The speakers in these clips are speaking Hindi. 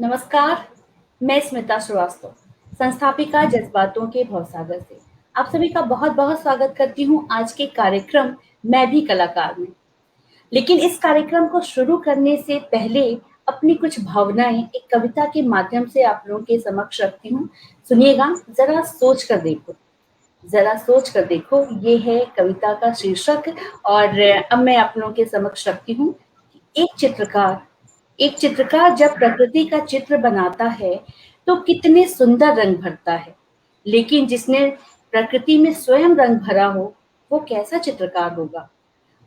नमस्कार, मैं स्मिता श्रीवास्तव, संस्थापिका जज्बातों के भवसागर से आप सभी का बहुत-बहुत स्वागत करती हूँ आज के कार्यक्रम मैं भी कलाकार में। लेकिन इस कार्यक्रम को शुरू करने से पहले अपनी कुछ भावनाएं एक कविता के माध्यम से आप लोगों के समक्ष रखती हूँ। सुनिएगा, जरा सोच कर देखो, जरा सोच कर देखो, ये है कविता का शीर्षक। और अब मैं आप लोगों के समक्ष रखती हूँ। एक चित्रकार जब प्रकृति का चित्र बनाता है तो कितने सुंदर रंग भरता है, लेकिन जिसने प्रकृति में स्वयं रंग भरा हो वो कैसा चित्रकार होगा।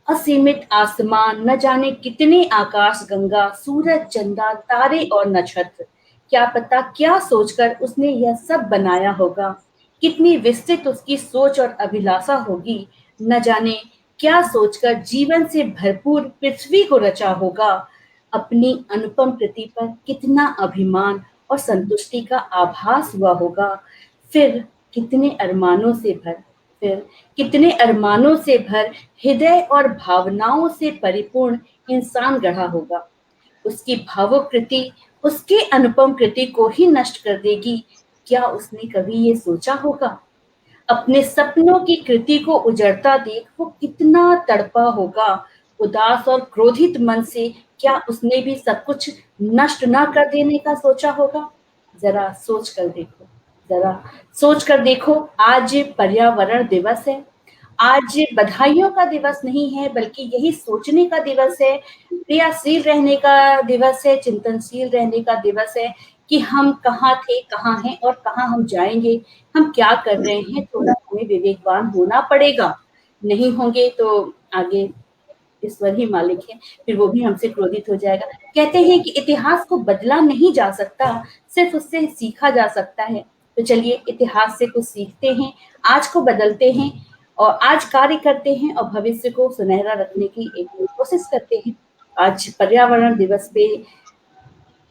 असीमित आसमान, न जाने कितने आकाश गंगा, सूरज चंदा, तारे और नक्षत्र, क्या पता क्या सोचकर उसने यह सब बनाया होगा। कितनी विस्तृत उसकी सोच और अभिलाषा होगी, न जाने क्या सोचकर जीवन से भरपूर पृथ्वी को रचा होगा। अपनी अनुपम कृति पर कितना अभिमान और संतुष्टि का आभास हुआ होगा। फिर कितने अरमानों से भर फिर कितने अरमानों से भर हृदय और भावनाओं से परिपूर्ण इंसान गढ़ा होगा। उसकी भावुक कृति उसके अनुपम कृति को ही नष्ट कर देगी। क्या उसने कभी ये सोचा होगा। अपने सपनों की कृति को उजड़ता देख वो कितना तड़पा होगा। उदास और क्रोधित मन से क्या उसने भी सब कुछ नष्ट ना कर देने का सोचा होगा। जरा सोच कर देखो, जरा सोच कर देखो। आज पर्यावरण दिवस है। आज बधाइयों का दिवस नहीं है, बल्कि यही सोचने का दिवस है, क्रियाशील रहने का दिवस है, चिंतनशील रहने का दिवस है कि हम कहाँ थे, कहाँ हैं और कहाँ हम जाएंगे, हम क्या कर रहे हैं। थोड़ा हमें विवेकवान होना पड़ेगा। नहीं होंगे तो आगे ईश्वर ही मालिक है, फिर वो भी हमसे क्रोधित हो जाएगा। कहते हैं कि इतिहास को बदला नहीं जा सकता, सिर्फ उससे सीखा जा सकता है। तो चलिए इतिहास से कुछ सीखते हैं, आज को बदलते हैं और आज कार्य करते हैं और भविष्य को सुनहरा रखने की एक कोशिश करते हैं। आज पर्यावरण दिवस पे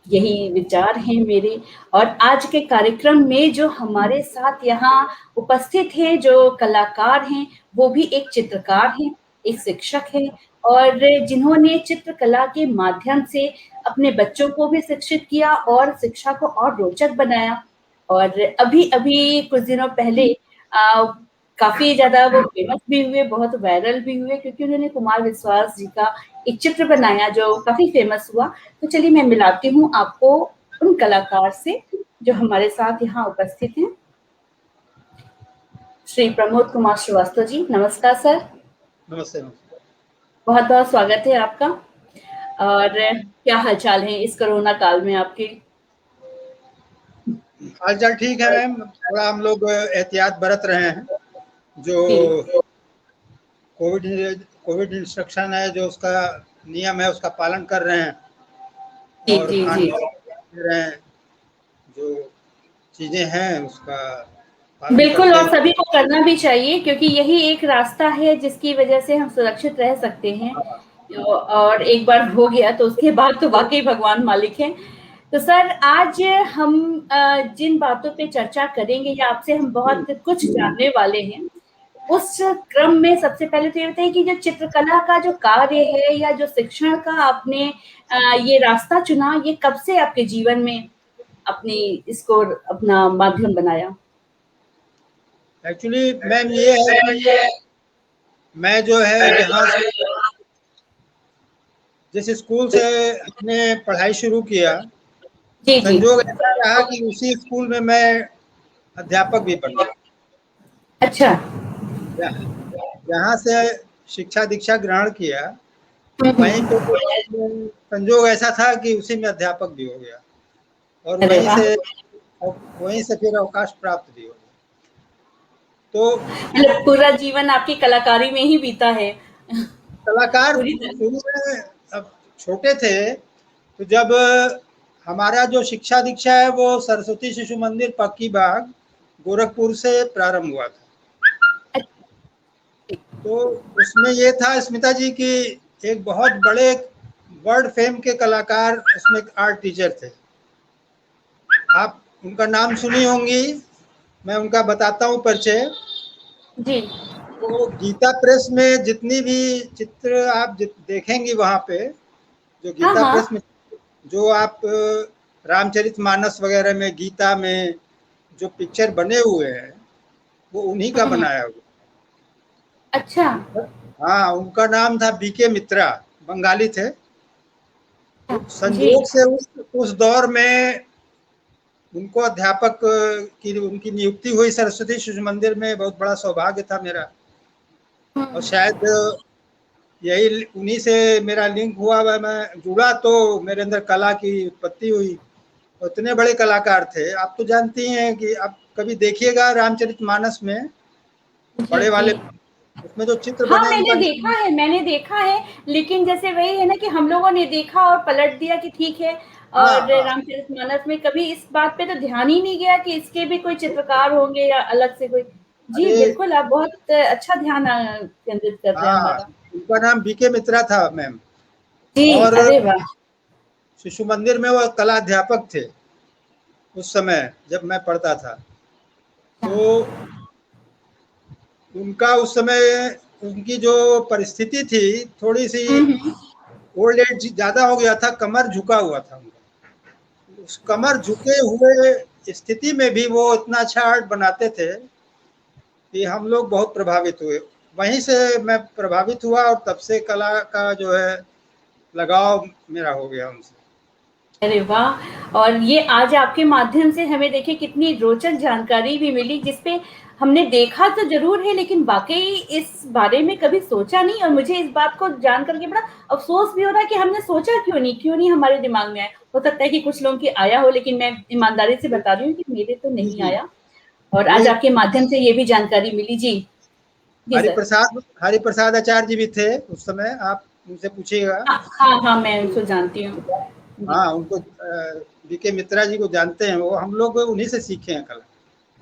यही विचार हैं मेरे। और आज के कार्यक्रम में जो हमारे साथ यहाँ उपस्थित हैं, जो कलाकार हैं, वो भी एक चित्रकार हैं, एक शिक्षक हैं और जिन्होंने चित्रकला के माध्यम से अपने बच्चों को भी शिक्षित किया और शिक्षा को और रोचक बनाया। और अभी कुछ दिनों पहले काफ़ी ज़्यादा वो फेमस भी हुए, बहुत वायरल भी हुए, क्योंकि उन्होंने कुमार विश्वास जी का एक चित्र बनाया जो काफ़ी फेमस हुआ। तो चलिए मैं मिलाती हूँ आपको उन कलाकार से जो हमारे साथ यहाँ उपस्थित हैं। श्री प्रमोद कुमार श्रीवास्तव जी, नमस्कार सर। नमस्ते। बहुत बहुत स्वागत है आपका। और क्या हालचाल है इस कोरोना काल में आपके। हालचाल ठीक है मैम, थोड़ा हम लोग एहतियात बरत रहे हैं। जो कोविड इंस्ट्रक्शन है, जो उसका नियम है, उसका पालन कर रहे हैं और खान दे रहे हैं, जो चीजें हैं उसका पालन बिल्कुल, और करते सभी को करना भी चाहिए, क्योंकि यही एक रास्ता है जिसकी वजह से हम सुरक्षित रह सकते हैं। और एक बार हो गया तो उसके बाद तो वाकई भगवान मालिक हैं। तो सर, आज हम जिन बातों पे चर्चा करेंगे या आपसे हम बहुत कुछ जानने वाले हैं, उस क्रम में सबसे पहले तो ये बताइए कि जो चित्रकला का जो कार्य है या जो शिक्षण का आपने ये रास्ता चुना, ये कब से आपके जीवन में अपनी इसको अपना माध्यम बनाया। एक्चुअली मैम ये है कि मैं जो है जहाँ से जिस स्कूल से अपने पढ़ाई शुरू किया, संजोग ऐसा रहा कि उसी स्कूल में मैं अध्यापक भी बन गया। अच्छा। जहाँ से शिक्षा दीक्षा ग्रहण किया, वहीं पे संजोग ऐसा था कि उसी में अध्यापक भी हो गया और वहीं से फिर अवकाश प्राप्त भी हो गया। तो मतलब पूरा जीवन आपकी कलाकारी में ही बीता है। कलाकार शुरू में अब छोटे थे, तो जब हमारा जो शिक्षा दीक्षा है वो सरस्वती शिशु मंदिर पक्की बाग गोरखपुर से प्रारंभ हुआ था। तो उसमें ये था स्मिता जी की एक बहुत बड़े वर्ल्ड फेम के कलाकार उसमें आर्ट टीचर थे। आप उनका नाम सुनी होंगी, मैं उनका बताता हूँ परिचय जी। तो गीता प्रेस में जितनी भी चित्र आप देखेंगी वहाँ पे, जो गीता प्रेस में जो आप रामचरितमानस वगैरह में, गीता में जो पिक्चर बने हुए हैं वो उन्हीं का हम्म। बनाया हुआ। अच्छा। हाँ, उनका नाम था बीके मित्रा, बंगाली थे। तो जी। संजोग से उस दौर में उनको अध्यापक की उनकी नियुक्ति हुई सरस्वती शिशु मंदिर में। बहुत बड़ा सौभाग्य था मेरा, और हम्म। शायद यही उन्हीं से मेरा लिंक हुआ। वह मैं जुड़ा तो मेरे अंदर कला की उत्पत्ति हुई। उतने बड़े कलाकार थे। आप तो जानती हैं कि आप कभी देखिएगा रामचरितमानस में जी बड़े जी। वाले, उसमें जो चित्र हाँ, बने मैंने उनका देखा नाम। है, मैंने देखा है। लेकिन जैसे वही है ना कि हम लोगों ने देखा और पलट दिया कि ठीक है। हाँ और हाँ। रामचरितमानस में कभी इस बात पे तो ध्यान ही नहीं गया कि इसके भी कोई चित्रकार होंगे या अलग से कोई। जी अरे बिल्कुल, आप बहुत अच्छा ध्यान केंद्रित कर रहे हैं हाँ, हमारा। उनका नाम बीके मित्रा था मैम। जी। और अरे वाह। शिशु मंदिर में वो कला अध्यापक थे उस समय जब मैं पढ़ता था। तो उनका उस समय उनकी जो परिस्थिति थी थोड़ी सी, हम्म। ओल्ड एज ज़्यादा हो गया था, कमर झुका हुआ था उनका। उस कमर झुके हुए स्थिति में भी वो इतना अच्छा आर्ट बनाते थे कि हम लोग बहुत प्रभावित हुए। वहीं से मैं प्रभावित हुआ और तब से कला का जो है लगाव मेरा हो गया उनसे। अरे वाह! और ये आज आपके माध्यम से हमें देखिए कितनी रोचक जानकारी भी मिली, जिसपे हमने देखा तो ज़रूर है, लेकिन वाक़ई इस बारे में कभी सोचा नहीं। और मुझे इस बात को जान कर के बड़ा अफ़सोस भी हो रहा है कि हमने सोचा क्यों नहीं हमारे दिमाग में आया। हो सकता है कि कुछ लोगों के आया हो, लेकिन मैं ईमानदारी से बता रही हूँ कि मेरे तो जी नहीं जी। आया। और आज ये आपके माध्यम से ये भी जानकारी मिली। जी। जी सर। हरिप्रसाद आचार्य जी भी थे उस समय, आप उनसे पूछिएगा। हाँ, हाँ, हाँ, मैं उनको जानती हूँ। जी। हाँ, उनको बीके मित्रा जी को जानते हैं, वो हम लोग उन्हीं से सीखे हैं कला।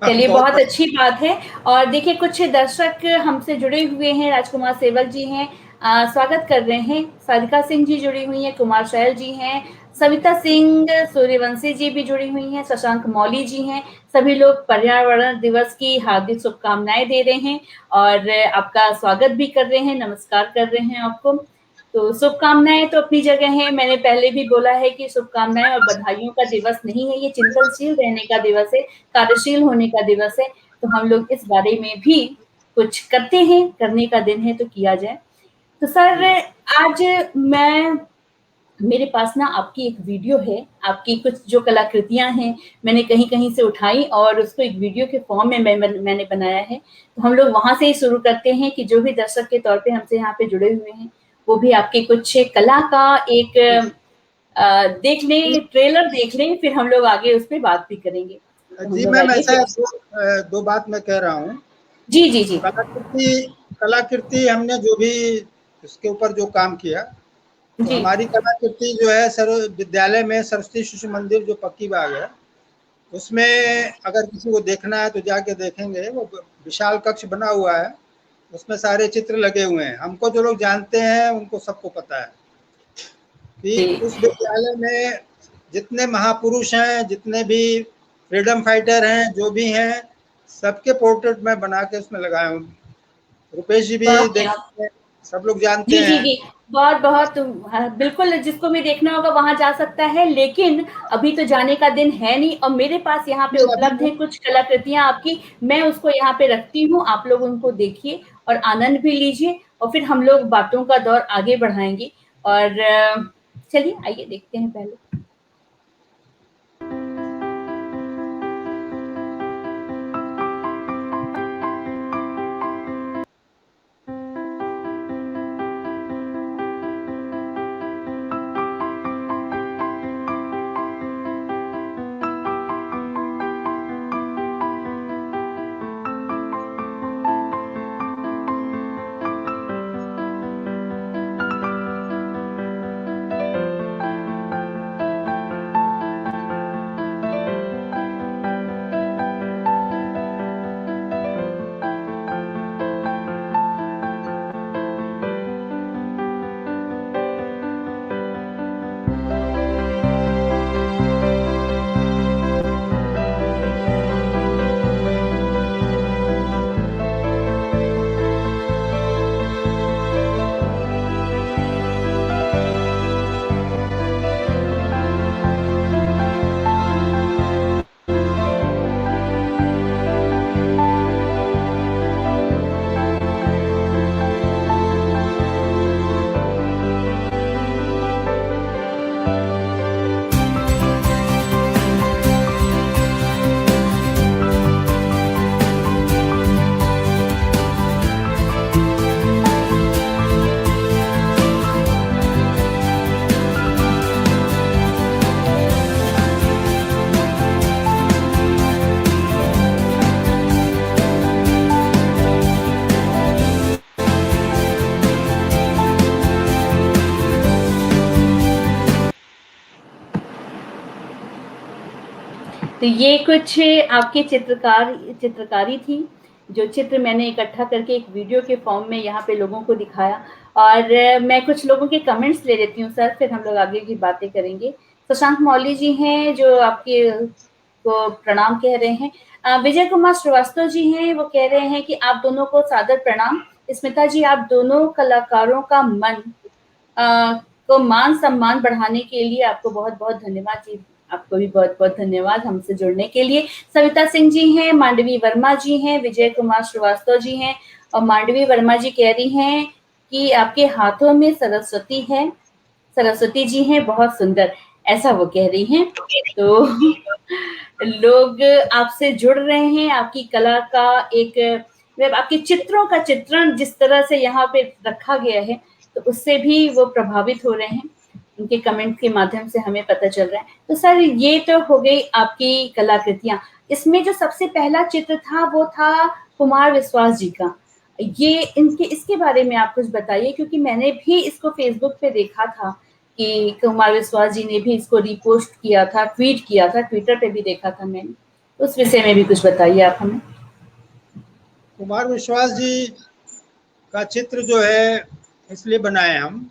चलिए, बहुत बहुत बड़ा। अच्छी बात है। और देखिए कुछ दर्शक हमसे जुड़े हुए हैं, राजकुमार सेवक जी हैं, स्वागत कर रहे हैं। सारिका सिंह जी जुड़ी हुई हैं, कुमार शैल जी हैं, सविता सिंह, सूर्यवंशी जी भी जुड़ी हुई हैं, शशांक मौली जी हैं। सभी लोग पर्यावरण दिवस की हार्दिक शुभकामनाएं दे रहे हैं और आपका स्वागत भी कर रहे हैं, नमस्कार कर रहे हैं आपको। तो शुभकामनाएं तो अपनी जगह है। मैंने पहले भी बोला है कि शुभकामनाएं और बधाइयों का दिवस नहीं है, ये चिंतनशील रहने का दिवस है, कार्यशील होने का दिवस है। तो हम लोग इस बारे में भी कुछ करते हैं, करने का दिन है तो किया जाए। तो सर, जी आज मैं मेरे पास ना आपकी एक वीडियो है, आपकी कुछ जो कलाकृतियां हैं मैंने कहीं कहीं से उठाई और उसको एक वीडियो के फॉर्म में मैंने बनाया है। तो हम लोग वहां से ही शुरू करते हैं कि जो भी दर्शक के तौर पे हमसे यहाँ पे जुड़े हुए हैं वो भी आपके कुछ कला का एक देख जी। लें, ट्रेलर देख लें, फिर हम लोग आगे उस पर बात भी करेंगे। तो हम जी लोग मैम, आइए ऐसा फिर। है, दो बात मैं कह रहा हूँ। जी जी जी। कलाकृति कलाकृति हमने जो भी इसके ऊपर जो काम किया, तो जी हमारी कलाकृति जो है सर, विद्यालय में सरस्वती शिशु मंदिर जो पक्की बाग है उसमें, अगर किसी को देखना है तो जाके देखेंगे। वो विशाल कक्ष बना हुआ है, उसमें सारे चित्र लगे हुए हैं। हमको जो लोग जानते हैं उनको सबको पता है कि जी। उस विद्यालय में जितने महापुरुष हैं, जितने भी फ्रीडम फाइटर हैं, जो भी हैं, सबके पोर्ट्रेट मैं बना के उसमें लगाया हूँ। रुपेश जी भी बहुत है। देखते हैं, सब लोग जानते जी, जी, हैं। जी। बहुत-बहुत बिल्कुल, जिसको भी देखना होगा वहाँ जा सकता है, लेकिन अभी तो जाने का दिन है नहीं और मेरे पास यहाँ पे अभी उपलब्ध है कुछ कलाकृतियाँ आपकी, मैं उसको यहाँ पे रखती हूँ, आप लोग उनको देखिए और आनंद भी लीजिए और फिर हम लोग बातों का दौर आगे बढ़ाएँगे। और चलिए आइए देखते हैं पहले। तो ये कुछ आपकी चित्रकारी थी, जो चित्र मैंने इकट्ठा करके एक वीडियो के फॉर्म में यहाँ पे लोगों को दिखाया। और मैं कुछ लोगों के कमेंट्स ले लेती हूँ सर, फिर हम लोग आगे की बातें करेंगे। शशांक मौली जी हैं जो आपके को प्रणाम कह रहे हैं। विजय कुमार श्रीवास्तव जी हैं, वो कह रहे हैं कि आप दोनों को सादर प्रणाम। स्मिता जी, आप दोनों कलाकारों का को मान सम्मान बढ़ाने के लिए आपको बहुत बहुत धन्यवाद जी। आपको भी बहुत बहुत धन्यवाद हमसे जुड़ने के लिए। सविता सिंह जी हैं, मांडवी वर्मा जी हैं, विजय कुमार श्रीवास्तव जी हैं, और मांडवी वर्मा जी कह रही हैं कि आपके हाथों में सरस्वती है, सरस्वती जी हैं, बहुत सुंदर, ऐसा वो कह रही हैं। तो लोग आपसे जुड़ रहे हैं, आपकी कला का एक मतलब आपके चित्रों का चित्रण जिस तरह से यहाँ पे रखा गया है, तो उससे भी वो प्रभावित हो रहे हैं। उनके कमेंट के माध्यम से हमें पता चल रहा है। तो सर ये तो हो गई आपकी कलाकृतियां। इसमें जो सबसे पहला चित्र था वो था कुमार विश्वास जी का। ये इनके इसके बारे में आप कुछ बताइए, क्योंकि मैंने भी इसको फेसबुक पे देखा था कि कुमार विश्वास जी ने भी इसको रीपोस्ट किया था, ट्वीट किया था, ट्विटर पे भी देखा था मैंने। उस विषय में भी कुछ बताइए आप हमें। कुमार विश्वास जी का चित्र जो है इसलिए बनाए हम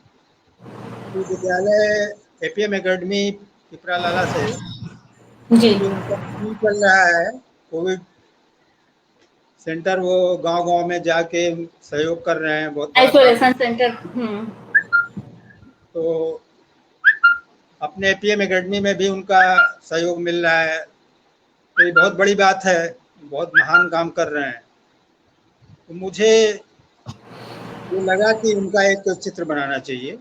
कि विद्यालय एपीएम एकेडमी पिपरालाला से जी। अभी उनका स्कूल चल रहा है, कोविड सेंटर, वो गांव-गांव में जाके सहयोग कर रहे हैं, बहुत बड़ा काम है। Isolation centre. तो अपने एपीएम एकेडमी में भी उनका सहयोग मिल रहा है, तो ये बहुत बड़ी बात है, बहुत महान काम कर रहे हैं। तो मुझे ये लगा कि उनका एक चित्र बनाना चाहिए,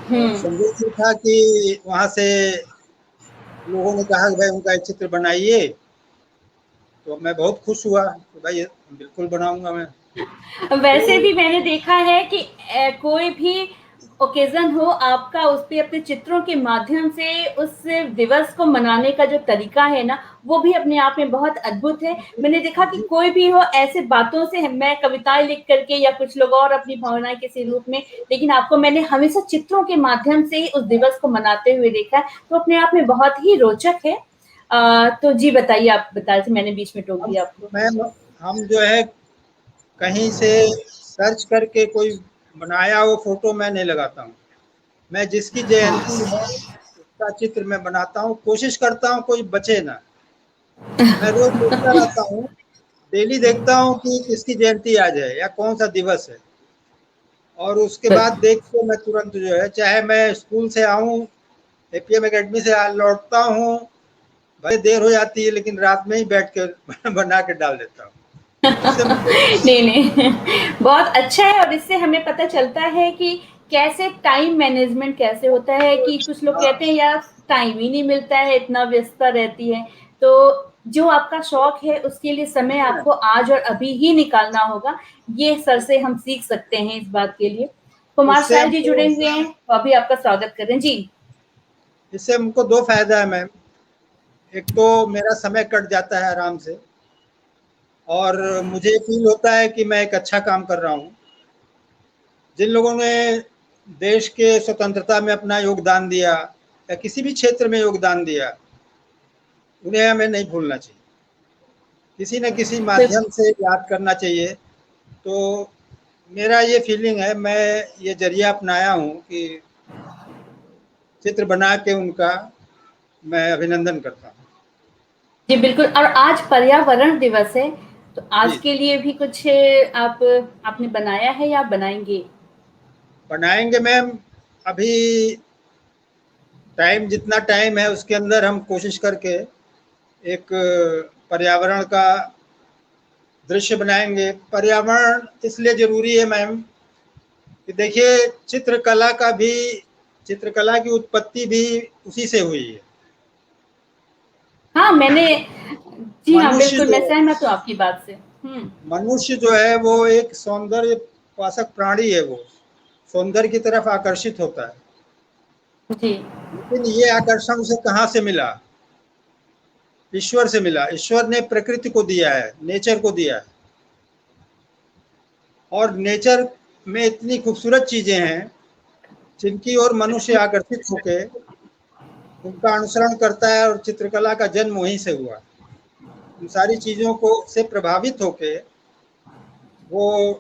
और संदेश ये था कि वहाँ से लोगों ने कहा कि भाई उनका एक चित्र बनाइए, तो मैं बहुत खुश हुआ कि भाई बिल्कुल बनाऊंगा मैं। वैसे तो भी मैंने देखा है कि कोई भी ओकेजन हो, आपका उस पे अपने चित्रों के माध्यम से उस दिवस को मनाने का जो तरीका है ना, वो भी अपने आप में बहुत अद्भुत है। मैंने देखा कि कोई भी हो ऐसे बातों से, मैं कविताएं लिख करके या कुछ लोग और अपनी भावनाएं किसी रूप में, लेकिन आपको मैंने हमेशा चित्रों के माध्यम से ही उस दिवस को मनाते हुए देखा है, तो अपने आप में बहुत ही रोचक है। तो जी बताइए, आप बता रहे थे, मैंने बीच में टोक दिया आपको। मैं हम जो है कहीं से सर्च करके कोई बनाया वो फोटो मैं नहीं लगाता हूँ। मैं जिसकी जयंती है उसका चित्र मैं बनाता हूँ, कोशिश करता हूँ कोई बचे ना। मैं रोज देखता रहता हूँ, डेली देखता हूँ कि किसकी जयंती आ जाए या कौन सा दिवस है, और उसके बाद देख के मैं तुरंत जो है, चाहे मैं स्कूल से आऊँ, एपीएम एकेडमी से लौटता हूँ, भले देर हो जाती है लेकिन रात में ही बैठ के बना के डाल देता हूँ। इससे मुझे नहीं नहीं, बहुत अच्छा है। और इससे हमें पता चलता है कि कैसे टाइम मैनेजमेंट कैसे होता है, कि कुछ लोग कहते हैं यार टाइम ही नहीं मिलता है, इतना व्यस्तता रहती है। तो जो आपका शौक है उसके लिए समय आपको आज और अभी ही निकालना होगा। ये सर से हम सीख सकते हैं इस बात के लिए। कुमार इससे साहब जी हमको जुड़े हुए हैं, वो अभी आपका स्वागत करें जी। इससे हमको दो फायदा है मैम। एक तो मेरा समय कट जाता है आराम से, और मुझे फील होता है कि मैं एक अच्छा काम कर रहा हूँ। जिन लोगों ने देश के स्वतंत्रता में अपना योगदान दिया या किसी भी क्षेत्र में योगदान दिया, उन्हें हमें नहीं भूलना चाहिए, किसी न किसी माध्यम से याद करना चाहिए। तो मेरा ये फीलिंग है, मैं ये जरिया अपनाया हूँ कि चित्र बना के उनका मैं अभिनंदन करता हूँ। जी बिल्कुल। और आज पर्यावरण दिवस है, तो आज जी, के लिए भी कुछ आप आपने बनाया है या बनाएंगे? बनाएंगे मैम। अभी टाइम, जितना टाइम है उसके अंदर हम कोशिश करके एक पर्यावरण का दृश्य बनाएंगे। पर्यावरण इसलिए जरूरी है मैम कि देखिए, चित्रकला की उत्पत्ति भी उसी से हुई है। हाँ, मैंने जी हाँ, मनुष्य बिल्कुल जो मैं सहमत हूँ आपकी बात से। मनुष्य जो है वो एक सौंदर्य उपासक प्राणी है, वो सौंदर्य की तरफ आकर्षित होता है। जी। लेकिन ये आकर्षण उसे कहाँ से मिला? ईश्वर से मिला। ईश्वर ने प्रकृति को दिया है, नेचर को दिया है, और नेचर में इतनी खूबसूरत चीजें हैं जिनकी ओर मनुष्य आकर्षित होके उनका अनुसरण करता है और चित्रकला का जन्म वहीं से हुआ। उन सारी चीज़ों को से प्रभावित होके वो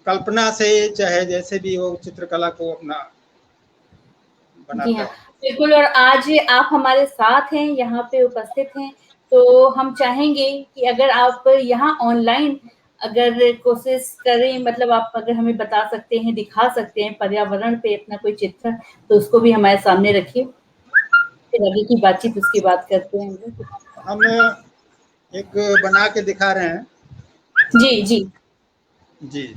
कल्पना से चाहे जैसे भी हो चित्रकला को अपना जी बनाता हाँ, है। बिल्कुल। और आज आप हमारे साथ हैं, यहाँ पे उपस्थित हैं, तो हम चाहेंगे कि अगर आप यहाँ ऑनलाइन अगर कोशिश करें, मतलब आप अगर हमें बता सकते हैं, दिखा सकते हैं पर्यावरण पे अपना कोई चित्र, तो उसको भी हमारे सामने रखिए। फिर आगे की बातचीत उसके बाद करते हैं हम लोग। हम एक बना के दिखा रहे हैं। जी, जी। जी।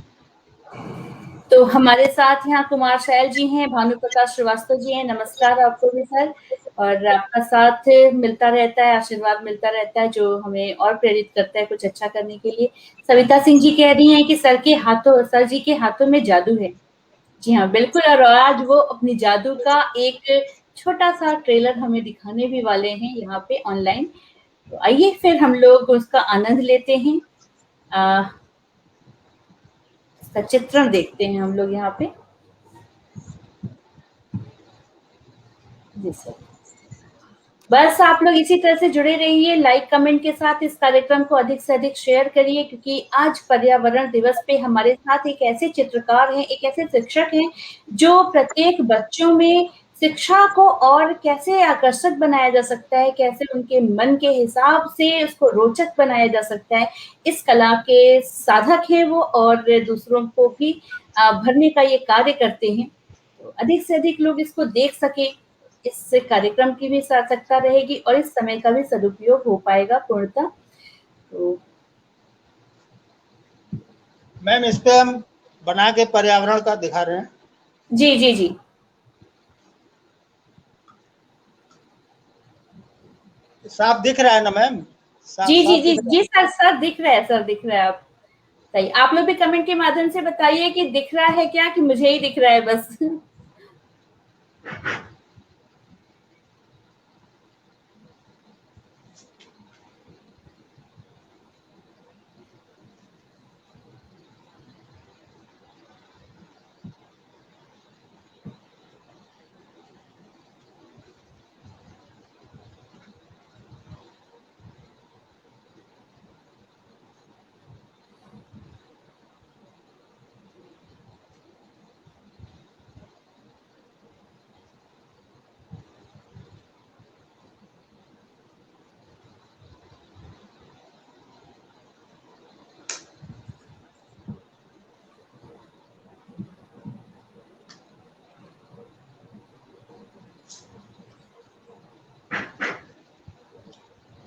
तो हमारे साथ यहाँ कुमार शैल जी हैं, भानु प्रकाश श्रीवास्तव जी हैं। नमस्कार आपको भी सर। और आपका साथ मिलता रहता है, आशीर्वाद मिलता रहता है, जो हमें और प्रेरित करता है कुछ अच्छा करने के लिए। सविता सिंह जी कह रही हैं कि सर जी के हाथों में जादू है। जी हाँ, बिल्कुल। और आज वो अपनी जादू का एक छोटा-सा ट्रेलर हमें दिखाने भी वाले हैं यहाँ पे ऑनलाइन। तो आइए फिर हम लोग उसका आनंद लेते हैं। इसका चित्रण देखते हैं हम लोग यहाँ पे। जी सर। बस आप लोग इसी तरह से जुड़े रहिए, लाइक कमेंट के साथ इस कार्यक्रम को अधिक से अधिक शेयर करिए, क्योंकि आज पर्यावरण दिवस पे हमारे साथ एक ऐसे चित्रकार हैं, एक ऐसे शिक्षक हैं, जो प्रत्येक बच्चों में शिक्षा को और कैसे आकर्षक बनाया जा सकता है, कैसे उनके मन के हिसाब से उसको रोचक बनाया जा सकता है, इस कला के साधक हैं वो, और दूसरों को भी भरने का ये कार्य करते हैं। तो अधिक से अधिक लोग इसको देख सकें, इससे कार्यक्रम की भी सार्थकता रहेगी और इस समय का भी सदुपयोग हो पाएगा पूर्णतः। तो मैम इस पे हम बना के पर्यावरण का दिखा रहे हैं। जी, जी, जी। साफ दिख रहा है ना मैम? साफ जी, जी, साफ जी, दिख रहा जी है? सर, सर दिख रहा है, सर दिख रहा है। आप सही, आप लोग भी कमेंट के माध्यम से बताइए कि दिख रहा है क्या, कि मुझे ही दिख रहा है बस।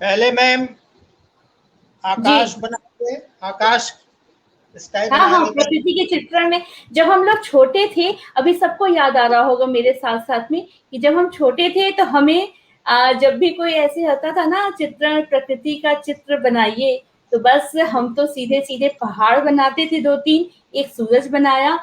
पहले मैम जी। आकाश बनाएंगे, आकाश स्काई हाँ, हाँ, बनाएंगे मैम। प्रकृति के चित्रण में जब हम लोग छोटे थे, अभी सबको याद आ रहा होगा मेरे साथ-साथ में, कि जब हम छोटे थे तो हमें जब भी कोई ऐसे होता था ना चित्रण, प्रकृति का चित्र बनाइए, तो बस हम तो सीधे-सीधे पहाड़ बनाते थे 2-3, एक सूरज बनाया,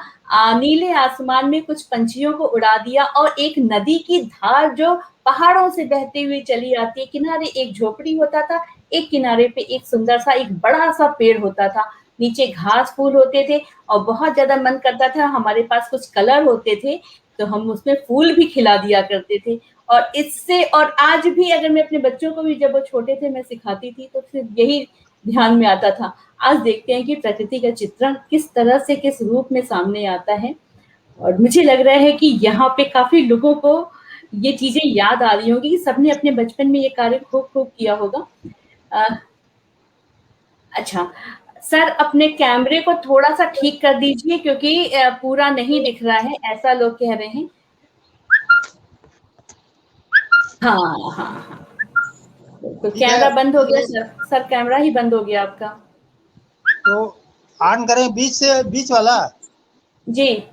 नीले आसमान में कुछ पंछियों को उड़ा दिया, और एक नदी की धार जो पहाड़ों से बहते हुए चली आती है, किनारे एक झोपड़ी होता था, एक किनारे पे एक सुंदर-सा एक बड़ा-सा पेड़ होता था, नीचे घास फूल होते थे, और बहुत ज़्यादा मन करता था, हमारे पास कुछ कलर होते थे, तो हम उसमें फूल भी खिला दिया करते थे। और इससे, और आज भी अगर मैं अपने बच्चों को भी जब वो छोटे थे मैं सिखाती थी, तो फिर यही ध्यान में आता था। आज देखते हैं कि प्रकृति का चित्रण किस तरह से, किस रूप में सामने आता है, और मुझे लग रहा है कि यहाँ पे काफ़ी लोगों को ये चीज़ें याद आ रही होंगी कि सबने अपने बचपन में ये कार्य खूब-खूब किया होगा। अ, अच्छा, सर अपने कैमरे को थोड़ा-सा ठीक कर दीजिए, क्योंकि पूरा नहीं दिख रहा है, ऐसा लोग कह रहे हैं। हाँ, हाँ, हाँ। तो ठीक है। कैमरा बंद हो गया सर, सर कैमरा ही बंद हो गया आपका। तो ऑन करें बीच से, बीच वाला। जी।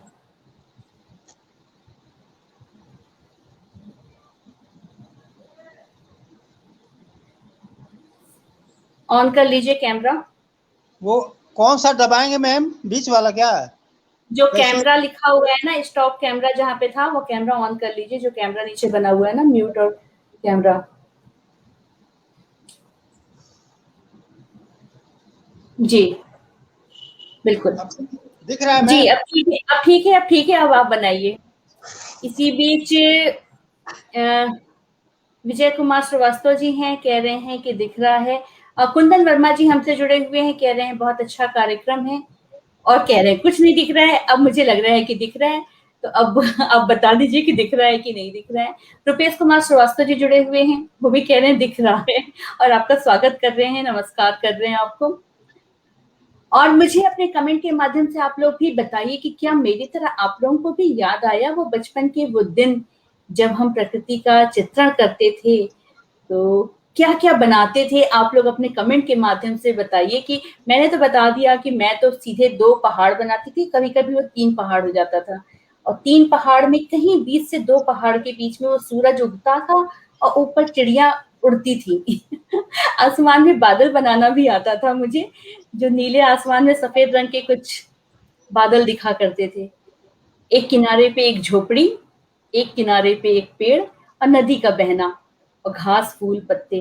ऑन कर लीजिए कैमरा। वो कौन सा दबाएंगे मैम, बीच वाला क्या? जो कैसे? कैमरा लिखा हुआ है ना, स्टॉप कैमरा जहाँ पे था, वो कैमरा ऑन कर लीजिए, जो कैमरा नीचे बना हुआ है ना, म्यूट और कैमरा। जी, बिल्कुल। दिख रहा है जी, मैम? अब ठीक है, अब ठीक है, अब ठीक है, अब आप बनाइए। इसी बीच अ विजय कुमार श्रीवास्तव जी हैं, कह रहे हैं कि दिख रहा है। कुंदन वर्मा जी हमसे जुड़े हुए हैं, कह रहे हैं बहुत अच्छा कार्यक्रम है, और कह रहे हैं कुछ नहीं दिख रहा है। अब मुझे लग रहा है कि दिख रहा है, तो अब बता दीजिए कि दिख रहा है कि नहीं दिख रहा है। रुपेश कुमार श्रीवास्तव जी जुड़े हुए हैं, वो भी कह रहे हैं दिख रहा है, और आपका स्वागत कर रहे हैं, नमस्कार कर रहे हैं आपको। और मुझे अपने कमेंट के माध्यम से आप लोग भी बताइए कि क्या मेरी तरह आप लोगों को भी याद आया वो बचपन के वो दिन जब हम प्रकृति का चित्रण करते थे, तो क्या-क्या बनाते थे? आप लोग अपने कमेंट के माध्यम से बताइए। कि मैंने तो बता दिया कि मैं तो सीधे 2 पहाड़ बनाती थी, कभी-कभी वो 3 पहाड़ हो जाता था, और 3 पहाड़ में कहीं बीच से 2 पहाड़ के बीच में वो सूरज उगता था और ऊपर चिड़िया उड़ती थी। आसमान में बादल बनाना भी आता था मुझे, जो नीले आसमान में सफेद रंग के कुछ बादल दिखा करते थे। एक किनारे पे एक झोपड़ी, एक किनारे पे एक पेड़ और नदी का बहना और घास, फूल, पत्ते,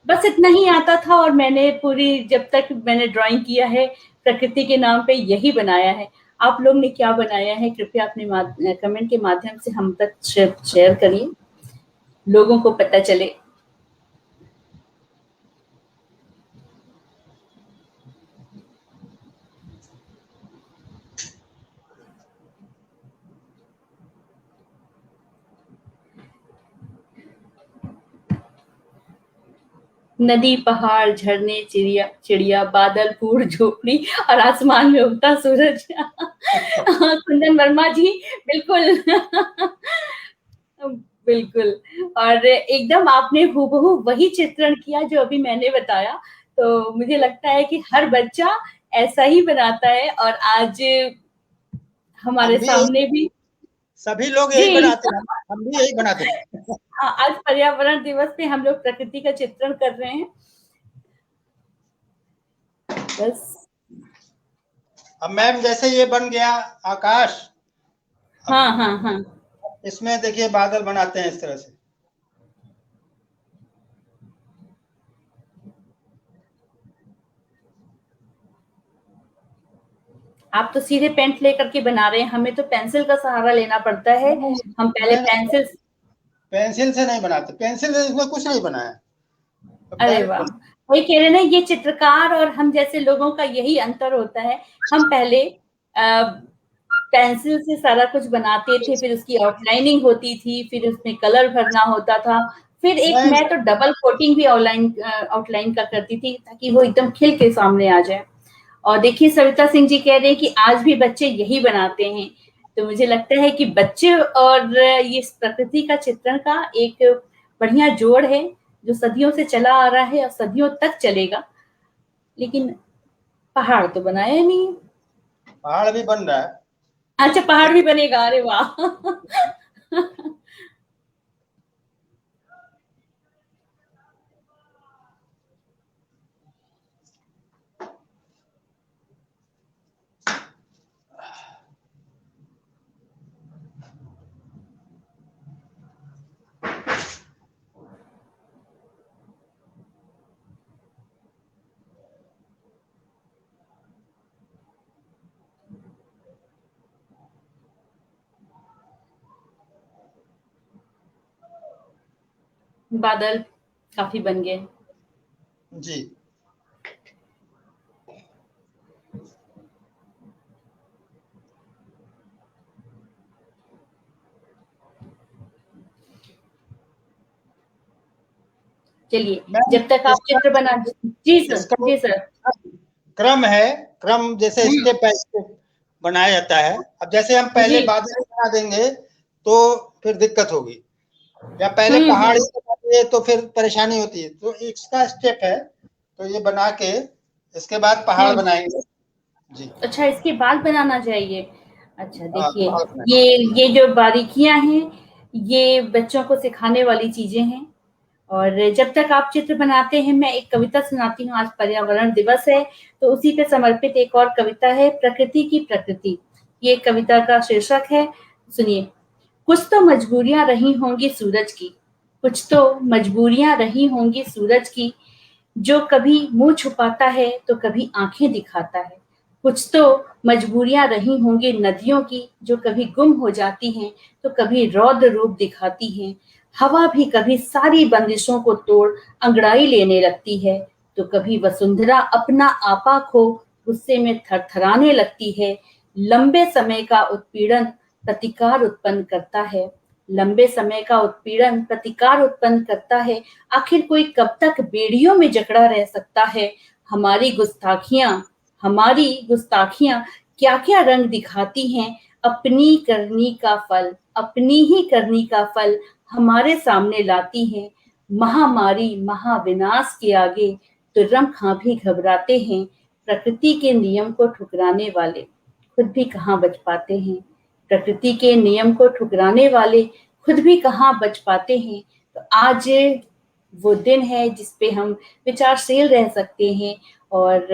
बस इतना ही आता था। और मैंने पूरी जब तक मैंने ड्राइंग किया है, प्रकृति के नाम पे यही बनाया है। आप लोग ने क्या बनाया है? कृपया अपने कमेंट के माध्यम से हम तक शेयर करिए, लोगों को पता चले। नदी, पहाड़, झरने, चिड़िया, बादल, फूल, झोपड़ी और आसमान में उगता सूरज। कुंदन वर्मा जी, बिल्कुल। बिल्कुल। और एकदम आपने हूबहू वही चित्रण किया जो अभी मैंने बताया। तो मुझे लगता है कि हर बच्चा ऐसा ही बनाता है, और आज हमारे हम भी सामने भी सभी लोग यही जी। बनाते हैं, हम भी यही बनाते हैं। आज पर्यावरण दिवस पे हम लोग प्रकृति का चित्रण कर रहे हैं। बस। अब मैम जैसे ये बन गया आकाश, हाँ, हाँ, हाँ। इसमें देखिए बादल बनाते हैं इस तरह से। आप तो सीधे पेंट लेकर के बना रहे हैं, हमें तो पेंसिल का सहारा लेना पड़ता है। हम पहले नहीं, पेंसिल। पेंसिल से नहीं बनाते, पेंसिल से इसमें कुछ नहीं बनाया। अब अरे वाह! डायरेक्ट वही कह रहे हैं ना, ये चित्रकार और हम जैसे लोगों का यही अंतर होता है। हम पहले पेंसिल से सारा कुछ बनाते थे, फिर उसकी आउटलाइनिंग होती थी, फिर उसमें कलर भरना होता था। फिर एक नहीं, मैं तो डबल कोटिंग भी आउटलाइन का करती थी, ताकि वो एकदम खिल के सामने आ जाए। और देखिए सविता सिंह जी कह रहे हैं कि आज भी बच्चे यही बनाते हैं। तो मुझे लगता है कि बच्चे और ये प्रकृति का चित्रण का एक बढ़िया जोड़ है, जो सदियों से चला आ रहा है और सदियों तक चलेगा। लेकिन पहाड़ तो बनाया नहीं। पहाड़ भी बन रहा है। अच्छा, पहाड़ भी बनेगा, अरे वाह! बादल काफी बन गए। जी। चलिए, मैम जब तक आप इसका चित्र बना। जी सर, इसका जी सर। क्रम है, क्रम जैसे स्टेप बाय स्टेप बनाया जाता है। अब जैसे हम पहले जी। बादल बना देंगे तो फिर दिक्कत होगी, या पहले पहाड़ ही हम्म। बना दिए तो फिर परेशानी होती है। तो इसका स्टेप है, तो ये बना के इसके बाद पहाड़ हम्म। बनाएंगे। जी। अच्छा, इसके बाद बनाना चाहिए। अच्छा हाँ, देखिए, पहाड़ बनाएंगे। ये जो बारीकियां हैं, ये बच्चों को सिखाने वाली चीजें हैं। और जब तक आप चित्र बनाते हैं, मैं एक कविता सुनाती हूँ। आज पर्यावरण दिवस है, तो उसी पे समर्पित एक और कविता है, प्रकृति की प्रकृति। ये कविता का शीर्षक है, सुनिए। कुछ तो मजबूरियां रही होंगी सूरज की, कुछ तो मजबूरियां रही होंगी सूरज की, जो कभी मुंह छुपाता है तो कभी आंखें दिखाता है। कुछ तो मजबूरियां रही होंगी नदियों की, जो कभी गुम हो जाती हैं तो कभी रौद्र रूप दिखाती हैं। हवा भी कभी सारी बंदिशों को तोड़ अंगड़ाई लेने लगती है, तो कभी वसुंधरा अपना आपा खो गुस्से में थरथराने लगती है। लंबे समय का उत्पीड़न प्रतिकार उत्पन्न करता है। लंबे समय का उत्पीड़न प्रतिकार उत्पन्न करता है। आखिर कोई कब तक बेड़ियों में जकड़ा रह सकता है? हमारी गुस्ताखियां क्या-क्या रंग दिखाती हैं। अपनी ही करनी का फल हमारे सामने लाती हैं। महामारी महाविनाश के आगे तो रम-खां भी घबराते हैं। प्रकृति के नियम को ठुकराने वाले खुद भी कहाँ बच पाते हैं। प्रकृति के नियम को ठुकराने वाले खुद भी कहाँ बच पाते हैं। तो आज वो दिन है जिस पे हम विचारशील रह सकते हैं। और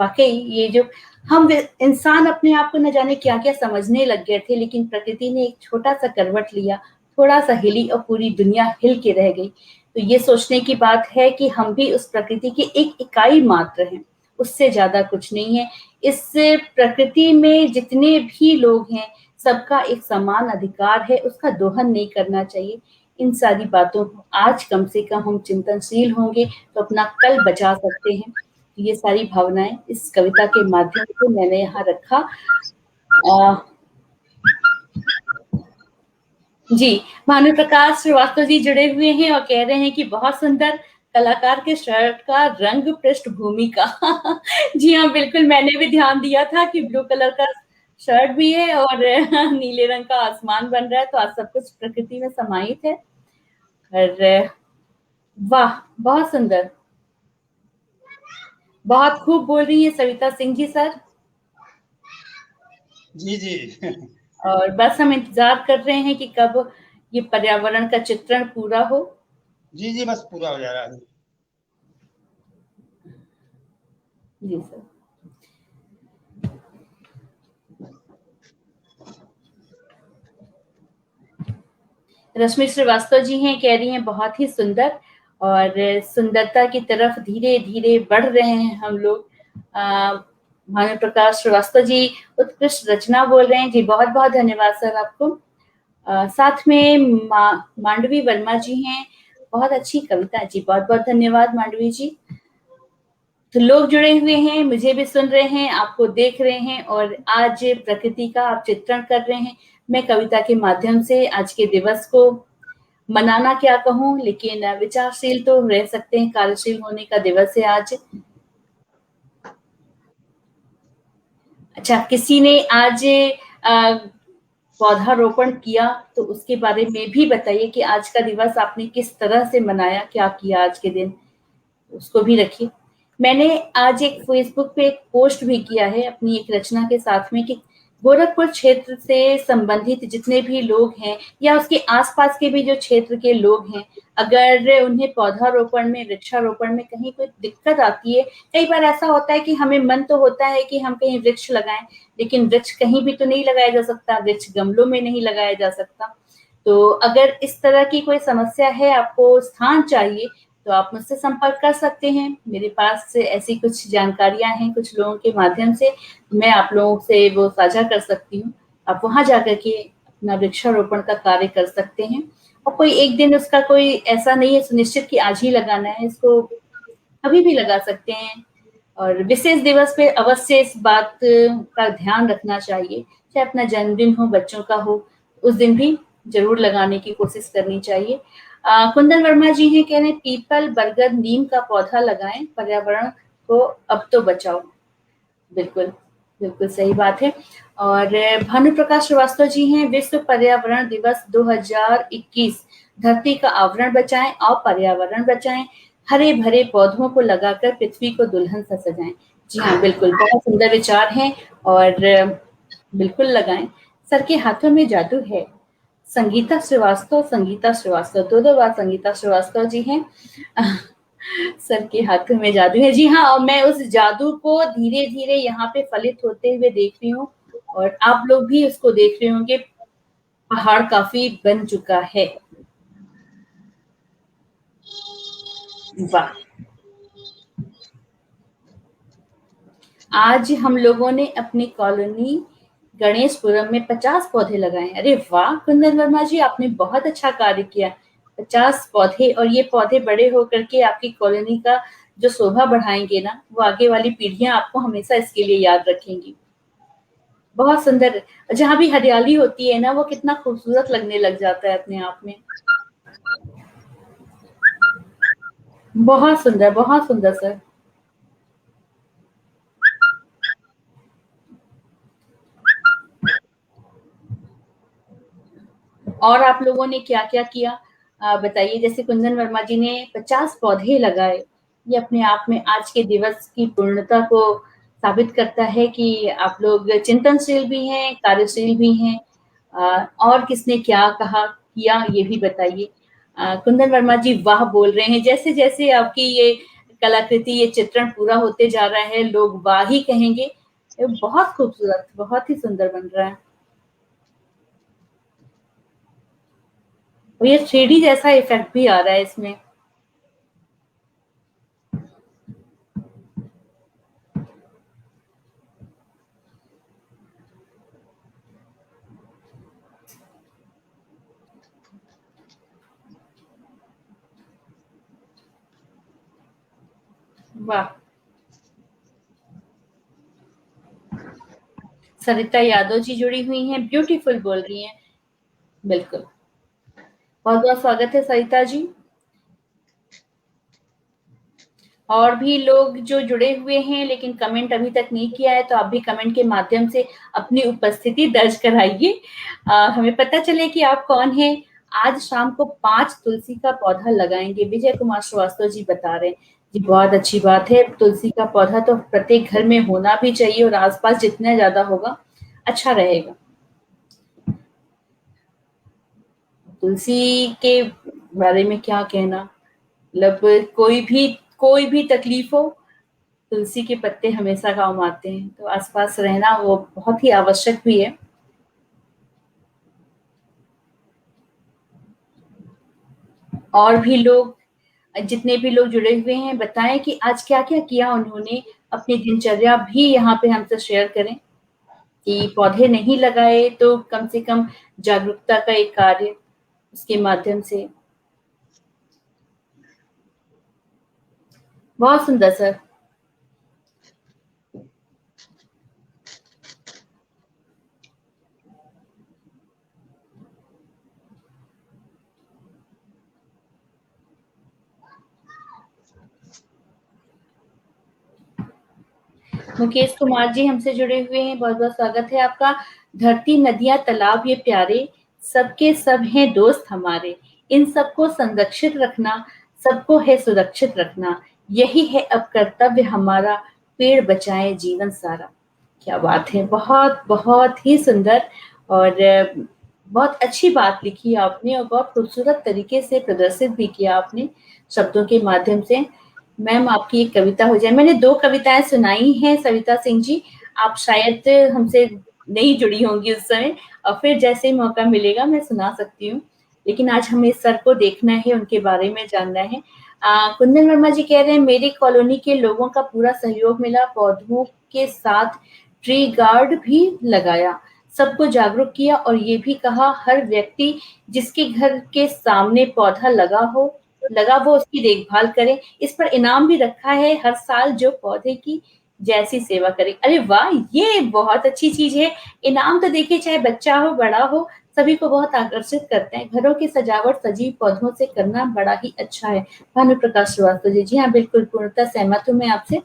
वाकई ये जो हम इंसान अपने आप को न जाने क्या-क्या समझने लग गए थे, लेकिन प्रकृति ने एक छोटा-सा करवट लिया, थोड़ा-सा हिली और पूरी दुनिया हिल के रह गई। तो ये सोचने की बात है कि हम भी उस प्रकृति की एक इकाई मात्र हैं, उससे ज़्यादा कुछ नहीं है। इस प्रकृति में जितने भी लोग हैं, सबका एक समान अधिकार है, उसका दोहन नहीं करना चाहिए। इन सारी बातों को आज कम से कम हम चिंतनशील होंगे, तो अपना कल बचा सकते हैं। ये सारी भावनाएँ इस कविता के माध्यम से मैंने यहाँ रखा। जी, भानु प्रकाश श्रीवास्तव जी जुड़े हुए हैं और कह रहे हैं कि बहुत सुंदर कलाकार के शर्ट का रंग पृष्ठभूमि का। जी हाँ, बिल्कुल मैंने भी ध्यान दिया था कि ब्लू कलर का शर्ट भी है और नीले रंग का आसमान बन रहा है, तो आज सब कुछ प्रकृति में समाहित है। और वाह! बहुत सुंदर। बहुत खूब बोल रही है सविता सिंह जी सर। जी, जी। और बस हम इंतजार कर रहे हैं कि कब ये पर्यावरण का चित्रण पूरा हो। जी, जी, बस पूरा हो जा रहा है। जी सर। रश्मि श्रीवास्तव जी हैं, कह रही हैं बहुत ही सुंदर और सुंदरता की तरफ धीरे-धीरे बढ़ रहे हैं हम लोग। भानु प्रकाश श्रीवास्तव जी उत्कृष्ट रचना बोल रहे हैं। जी, बहुत-बहुत धन्यवाद सर आपको। साथ में मांडवी वर्मा जी हैं, बहुत अच्छी कविता। जी, बहुत-बहुत धन्यवाद मांडवी जी। तो लोग जुड़े हुए हैं, मुझे भी सुन रहे हैं, आपको देख रहे हैं और आज प्रकृति का आप चित्रण कर रहे हैं। मैं कविता के माध्यम से आज के दिवस को मनाना क्या कहूँ, लेकिन विचारशील तो रह सकते हैं, कार्यशील होने का दिवस है आज। अच्छा, किसी ने आज पौधारोपण किया, तो उसके बारे में भी बताइए कि आज का दिवस आपने किस तरह से मनाया, क्या किया आज के दिन, उसको भी रखिए। मैंने आज एक फेसबुक पे एक पोस्ट भी किया है अपनी एक रचना के साथ में कि गोरखपुर क्षेत्र से संबंधित जितने भी लोग हैं या उसके आसपास के भी जो क्षेत्र के लोग हैं, अगर उन्हें पौधारोपण में, वृक्षारोपण में कहीं कोई दिक्कत आती है, कई बार ऐसा होता है कि हमें मन तो होता है कि हम कहीं वृक्ष लगाएं, लेकिन वृक्ष कहीं भी तो नहीं लगाया जा सकता, वृक्ष गमलों में नहीं लगाया जा सकता। तो अगर इस तरह की कोई समस्या है, आपको स्थान चाहिए, तो आप मुझसे संपर्क कर सकते हैं। मेरे पास ऐसी कुछ जानकारियाँ हैं कुछ लोगों के माध्यम से, मैं आप लोगों से वो साझा कर सकती हूँ। आप वहाँ जाकर के अपना वृक्षारोपण का कार्य कर सकते हैं और कोई एक दिन उसका कोई ऐसा नहीं है सुनिश्चित कि आज ही लगाना है, इसको कभी भी लगा सकते हैं। और विशेष दिवस पे अवश्य इस बात का ध्यान रखना चाहिए, चाहे अपना जन्मदिन हो, बच्चों का हो, उस दिन भी ज़रूर लगाने की कोशिश करनी चाहिए। कुंदन वर्मा जी हैं, कह रहे हैं पीपल, बरगद, नीम का पौधा लगाएं, पर्यावरण को अब तो बचाओ। बिल्कुल, बिल्कुल सही बात है। और भानु प्रकाश श्रीवास्तव जी हैं, विश्व पर्यावरण दिवस 2021, धरती का आवरण बचाएं और पर्यावरण बचाएं, हरे भरे पौधों को लगाकर पृथ्वी को दुल्हन सा सजाएं। जी हाँ, बिल्कुल बहुत सुंदर विचार हैं और बिल्कुल लगाएं। सर के हाथों में जादू है। संगीता श्रीवास्तव, दो बार संगीता श्रीवास्तव जी हैं। सर के हाथों में जादू है। जी हाँ, और मैं उस जादू को धीरे धीरे यहाँ पे फलित होते हुए देख रही हूँ और आप लोग भी उसको देख रहे होंगे। पहाड़ काफी बन चुका है। वाह, आज हम लोगों ने अपनी कॉलोनी गणेशपुरम में 50 पौधे लगाए। अरे वाह कुंदन वर्मा जी, आपने बहुत अच्छा कार्य किया। 50 पौधे, और ये पौधे बड़े होकर के आपकी कॉलोनी का जो शोभा बढ़ाएंगे ना, वो आगे वाली पीढ़ियां आपको हमेशा इसके लिए याद रखेंगी। बहुत सुंदर। जहाँ भी हरियाली होती है ना, वो कितना खूबसूरत लगने लग जाता है अपने आप में। बहुत सुंदर सर। और आप लोगों ने क्या क्या किया बताइए। जैसे कुंदन वर्मा जी ने 50 पौधे लगाए, ये अपने आप में आज के दिवस की पूर्णता को साबित करता है कि आप लोग चिंतनशील भी हैं, कार्यशील भी हैं। और किसने क्या कहा किया ये भी बताइए। कुंदन वर्मा जी वाह बोल रहे हैं। जैसे जैसे आपकी ये कलाकृति, ये चित्रण पूरा होते जा रहा है, लोग वाह ही कहेंगे। बहुत खूबसूरत, बहुत ही सुंदर बन रहा है। और ये 3D जैसा इफेक्ट भी आ रहा है इसमें। वाह। सरिता यादव जी जुड़ी हुई हैं, ब्यूटीफुल बोल रही हैं। बिल्कुल, बहुत बहुत स्वागत है सरिता जी। और भी लोग जो जुड़े हुए हैं लेकिन कमेंट अभी तक नहीं किया है, तो आप भी कमेंट के माध्यम से अपनी उपस्थिति दर्ज कराइए, हमें पता चले कि आप कौन हैं। आज शाम को 5 तुलसी का पौधा लगाएंगे, विजय कुमार श्रीवास्तव जी बता रहे हैं। जी बहुत अच्छी बात है। तुलसी का पौधा तो प्रत्येक घर में होना भी चाहिए, और आसपास जितना ज्यादा होगा अच्छा रहेगा। तुलसी के बारे में क्या कहना, मतलब कोई भी तकलीफ हो, तुलसी के पत्ते हमेशा काम आते हैं। तो आसपास रहना वो बहुत ही आवश्यक भी है। और भी लोग, जितने भी लोग जुड़े हुए हैं, बताएं कि आज क्या क्या किया उन्होंने, अपनी दिनचर्या भी यहाँ पे हमसे शेयर करें। कि पौधे नहीं लगाए तो कम से कम जागरूकता का एक कार्य उसके माध्यम से। बहुत सुंदर सर। मुकेश कुमार जी हमसे जुड़े हुए हैं, बहुत बहुत स्वागत है आपका। धरती, नदियां, तालाब ये प्यारे, सबके सब हैं दोस्त हमारे, इन सबको संरक्षित रखना, सबको है सुरक्षित रखना, यही है अब कर्तव्य हमारा, पेड़ बचाएं जीवन सारा। क्या बात है, बहुत बहुत ही सुंदर। और बहुत अच्छी बात लिखी आपने, और बहुत खूबसूरत तरीके से प्रदर्शित भी किया आपने शब्दों के माध्यम से। मैम आपकी एक कविता हो जाए। मैंने 2 कविताएं सुनाई हैं सविता सिंह जी, आप शायद हमसे नहीं जुड़ी होंगी उस समय, और फिर जैसे ही मौका मिलेगा मैं सुना सकती हूँ। लेकिन आज हमें सर को देखना है, उनके बारे में जानना है। कुंदन वर्मा जी कह रहे हैं, मेरी कॉलोनी के लोगों का पूरा सहयोग मिला, पौधों के साथ ट्री गार्ड भी लगाया, सबको जागरूक किया, और ये भी कहा हर व्यक्ति जिसके घर के सामने पौधा लगा वो उसकी देखभाल करे। इस पर इनाम भी रखा है, हर साल जो पौधे की जैसी सेवा करे। अरे वाह, ये बहुत अच्छी चीज है। इनाम तो देखिए चाहे बच्चा हो बड़ा हो, सभी को बहुत आकर्षित करते हैं। घरों की सजावट सजीव पौधों से करना बड़ा ही अच्छा है। भानु प्रकाश श्रीवास्तव जी, जी हाँ बिल्कुल, पूर्णतः सहमत हूँ मैं आपसे।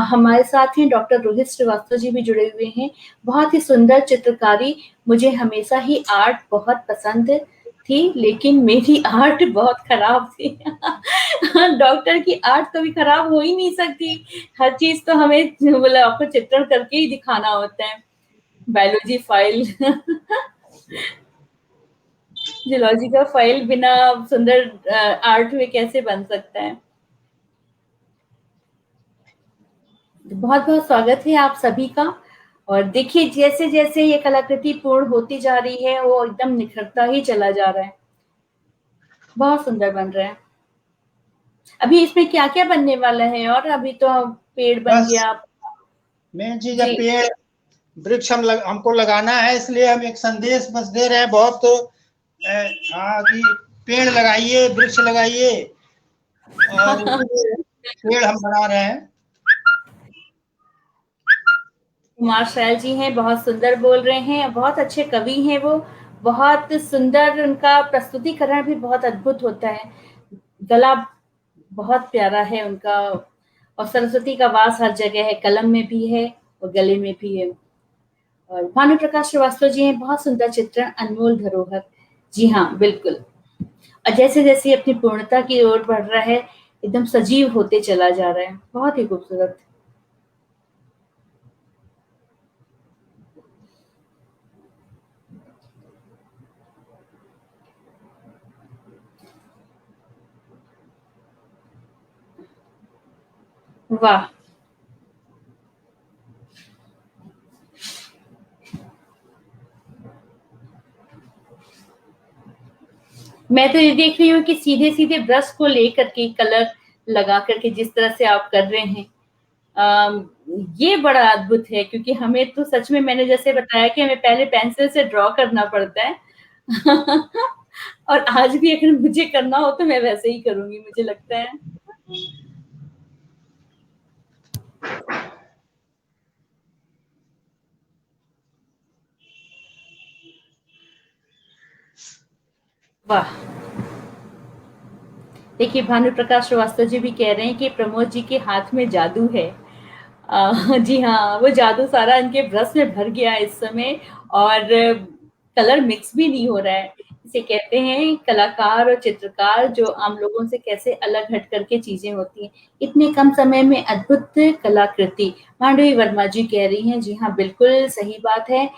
हमारे साथ हैं डॉक्टर रोहित श्रीवास्तव जी भी जुड़े हुए हैं। बहुत ही सुंदर चित्रकारी। मुझे हमेशा ही आर्ट बहुत पसंद थी, लेकिन मेरी आर्ट बहुत खराब थी। डॉक्टर की आर्ट कभी खराब हो ही नहीं सकती, हर चीज तो हमें मतलब आपको चित्रण करके ही दिखाना होता है। बायोलॉजी फाइल, जियोलॉजी का फाइल बिना सुंदर आर्ट में कैसे बन सकता है। बहुत बहुत स्वागत है आप सभी का। और देखिए जैसे जैसे ये कलाकृति पूर्ण होती जा रही है, वो एकदम निखरता ही चला जा रहा है। बहुत सुंदर बन रहा है। अभी इसमें क्या क्या बनने वाला है? और अभी तो पेड़ बन बस गया। मेन चीज है जी पेड़ वृक्ष हमको लगाना है, इसलिए हम एक संदेश बस दे रहे हैं। बहुत हाँ कि पेड़ लगाइए, वृक्ष लगाइए, और पेड़ हम बना रहे हैं। कुमार शैल जी हैं, बहुत सुंदर बोल रहे हैं, बहुत अच्छे कवि हैं वो, बहुत सुंदर, उनका प्रस्तुतिकरण भी बहुत अद्भुत होता है, गला बहुत प्यारा है उनका, और सरस्वती का वास हर जगह है, कलम में भी है और गले में भी है। और भानु प्रकाश श्रीवास्तव जी हैं, बहुत सुंदर चित्रण, अनमोल धरोहर। जी हाँ, बिल्कुल। और जैसे-जैसे अपनी पूर्णता की ओर बढ़ रहा है, एकदम सजीव होते चला जा रहा है, बहुत ही खूबसूरत। वाह! मैं तो ये देख रही हूँ कि सीधे-सीधे ब्रश को लेकर के कलर लगा कर के जिस तरह से आप कर रहे हैं, ये बड़ा अद्भुत है, क्योंकि हमें तो सच में, मैंने जैसे बताया कि हमें पहले पेंसिल से ड्रॉ करना पड़ता है। और आज भी अगर मुझे करना हो तो मैं वैसे ही करूँगी, मुझे लगता है। वाह! देखिए, भानु प्रकाश श्रीवास्तव जी भी कह रहे हैं कि प्रमोद जी के हाथ में जादू है। जी हाँ, वो जादू सारा इनके ब्रश में भर गया है इस समय, और कलर मिक्स भी नहीं हो रहा है। इसे कहते हैं कलाकार और चित्रकार, जो आम लोगों से कैसे अलग हट करके चीज़ें होती हैं। इतने कम समय में अद्भुत कलाकृति, मांडवी वर्मा जी कह रही हैं। जी हाँ, बिल्कुल सही बात है।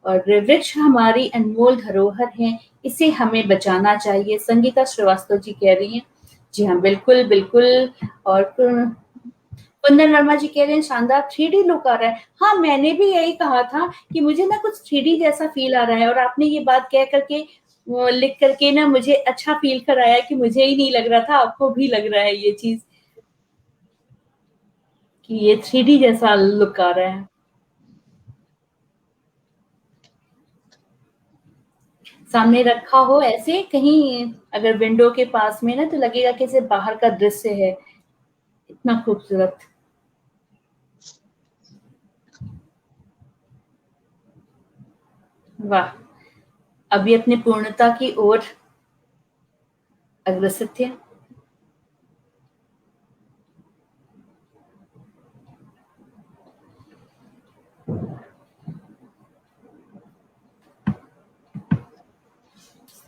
और वृक्ष हमारी अनमोल धरोहर है, इसे हमें बचाना चाहिए, संगीता श्रीवास्तव जी कह रही हैं। जी हाँ, बिल्कुल, बिल्कुल। और कुंदन वर्मा जी कह रहे हैं शानदार 3D लुक आ रहा है। हाँ, मैंने भी यही कहा था कि मुझे ना कुछ 3D जैसा फ़ील आ रहा है, और आपने ये बात कह कर के लिख कर के ना मुझे अच्छा फ़ील कराया कि मुझे ही नहीं लग रहा था, आपको भी लग रहा है ये चीज़, कि ये 3D जैसा लुक आ रहा है। सामने रखा हो ऐसे कहीं अगर विंडो के पास में ना, तो लगेगा कि जैसे बाहर का दृश्य है, इतना खूबसूरत। वाह! अभी अपनी पूर्णता की ओर अग्रसर थे।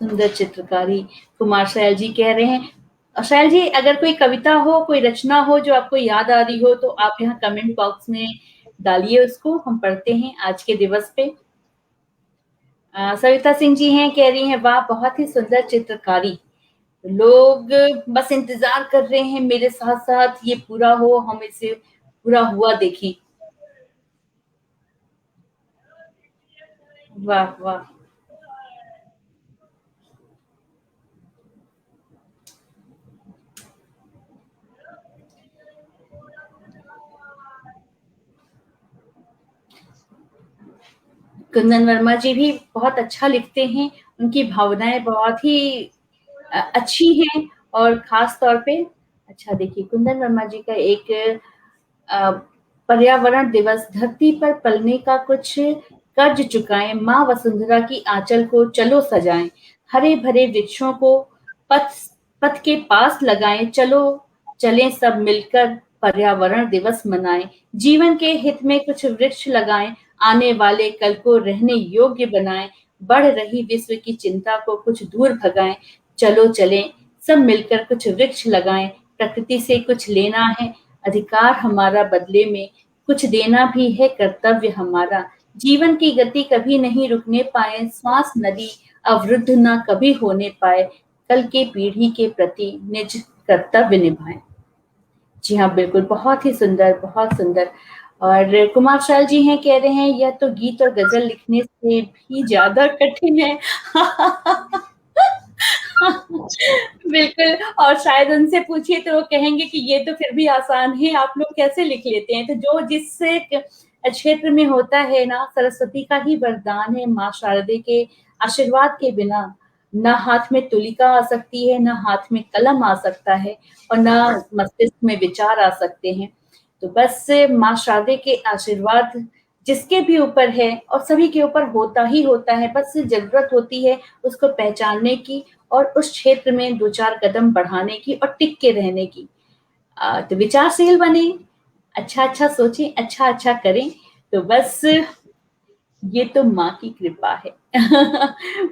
सुंदर चित्रकारी, कुमार शैल जी कह रहे हैं। शैल जी, अगर कोई कविता हो, कोई रचना हो जो आपको याद आ रही हो, तो आप यहाँ कमेंट बॉक्स में डालिए उसको, हम पढ़ते हैं आज के दिवस पे। सविता सिंह जी हैं, कह रही हैं वाह, बहुत ही सुंदर चित्रकारी। लोग बस इंतजार कर रहे हैं मेरे साथ-साथ ये पूरा हो, हम इसे पूरा हुआ देखें। वाह, वाह! कुंदन वर्मा जी भी बहुत अच्छा लिखते हैं, उनकी भावनाएँ बहुत ही अच्छी हैं, और ख़ास तौर पे अच्छा देखिए, कुंदन वर्मा जी का एक अ, पर्यावरण दिवस, धरती पर पलने का कुछ कर्ज चुकाएँ, माँ वसुंधरा की आँचल को चलो सजाएँ, हरे-भरे वृक्षों को पथ पथ के पास लगाएँ, चलो चलें सब मिलकर पर्यावरण दिवस मनाएँ, जीवन के हित में कुछ वृक्ष लगाएँ, आने वाले कल को रहने योग्य बनाएँ, बढ़ रही विश्व की चिंता को कुछ दूर भगाएँ, चलो चलें सब मिलकर कुछ वृक्ष लगाएँ, प्रकृति से कुछ लेना है, अधिकार हमारा बदले में कुछ देना भी है कर्तव्य हमारा, जीवन की गति कभी नहीं रुकने पाए, श्वास नदी अवरुद्ध ना कभी होने पाए, कल के पीढ़ी के प्रति निज कर्तव्य निभाएँ। जी हाँ, बिल्कुल, बहुत ही सुंदर, बहुत सुंदर। और कुमार शैल जी हैं, कह रहे हैं यह तो गीत और गज़ल लिखने से भी ज़्यादा कठिन है। बिल्कुल, और शायद उनसे पूछिए तो वो कहेंगे कि ये तो फिर भी आसान है, आप लोग कैसे लिख लेते हैं? तो जो जिस क्षेत्र में होता है ना, सरस्वती का ही वरदान है, माँ शारदे के आशीर्वाद के बिना ना हाथ में तुलिका आ सकती है, ना हाथ में कलम आ सकता है, और ना मस्तिष्क में विचार आ सकते हैं। तो बस माँ शारदे के आशीर्वाद जिसके भी ऊपर है, और सभी के ऊपर होता ही होता है, बस जरूरत होती है उसको पहचानने की और उस क्षेत्र में 2-4 कदम बढ़ाने की और टिक के रहने की। तो विचारशील बने, अच्छा-अच्छा सोचें, अच्छा-अच्छा करें, तो बस ये तो माँ की कृपा है।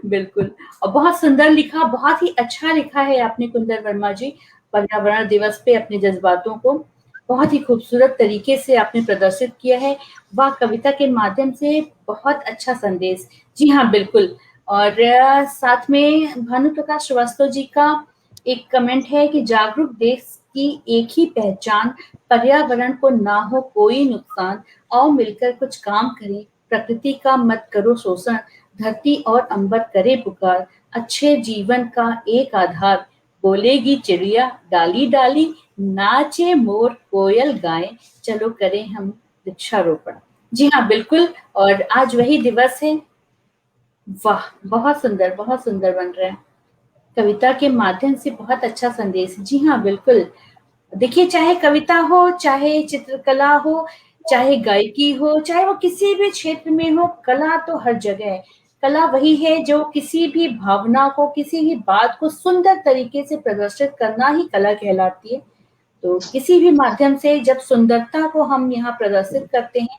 बिल्कुल। और बहुत सुंदर लिखा, बहुत ही अच्छा लिखा है आपने कुंदन वर्मा जी। पर्यावरण दिवस पे अपने जज़्बातों को बहुत ही खूबसूरत तरीके से आपने प्रदर्शित किया है। वाह! कविता के माध्यम से बहुत अच्छा संदेश। जी हाँ, बिल्कुल। और साथ में भानु प्रकाश श्रीवास्तव जी का एक कमेंट है कि जागरूक देश की एक ही पहचान, पर्यावरण को ना हो कोई नुकसान, आओ मिलकर कुछ काम करें, प्रकृति का मत करो शोषण, धरती और अंबर करे पुकार, अच्छे जीवन का एक आधार, बोलेगी चिड़िया डाली डाली, नाचे मोर कोयल गाए, चलो करें हम वृक्षारोपण। जी हाँ, बिल्कुल। और आज वही दिवस है। वाह! बहुत सुंदर बन रहा है। कविता के माध्यम से बहुत अच्छा संदेश। जी हाँ, बिल्कुल। देखिए, चाहे कविता हो, चाहे चित्रकला हो, चाहे गायकी हो, चाहे वो किसी भी क्षेत्र में हो, कला तो हर जगह है। कला वही है जो किसी भी भावना को, किसी भी बात को सुंदर तरीके से प्रदर्शित करना ही कला कहलाती है। तो किसी भी माध्यम से जब सुंदरता को हम यहाँ प्रदर्शित करते हैं,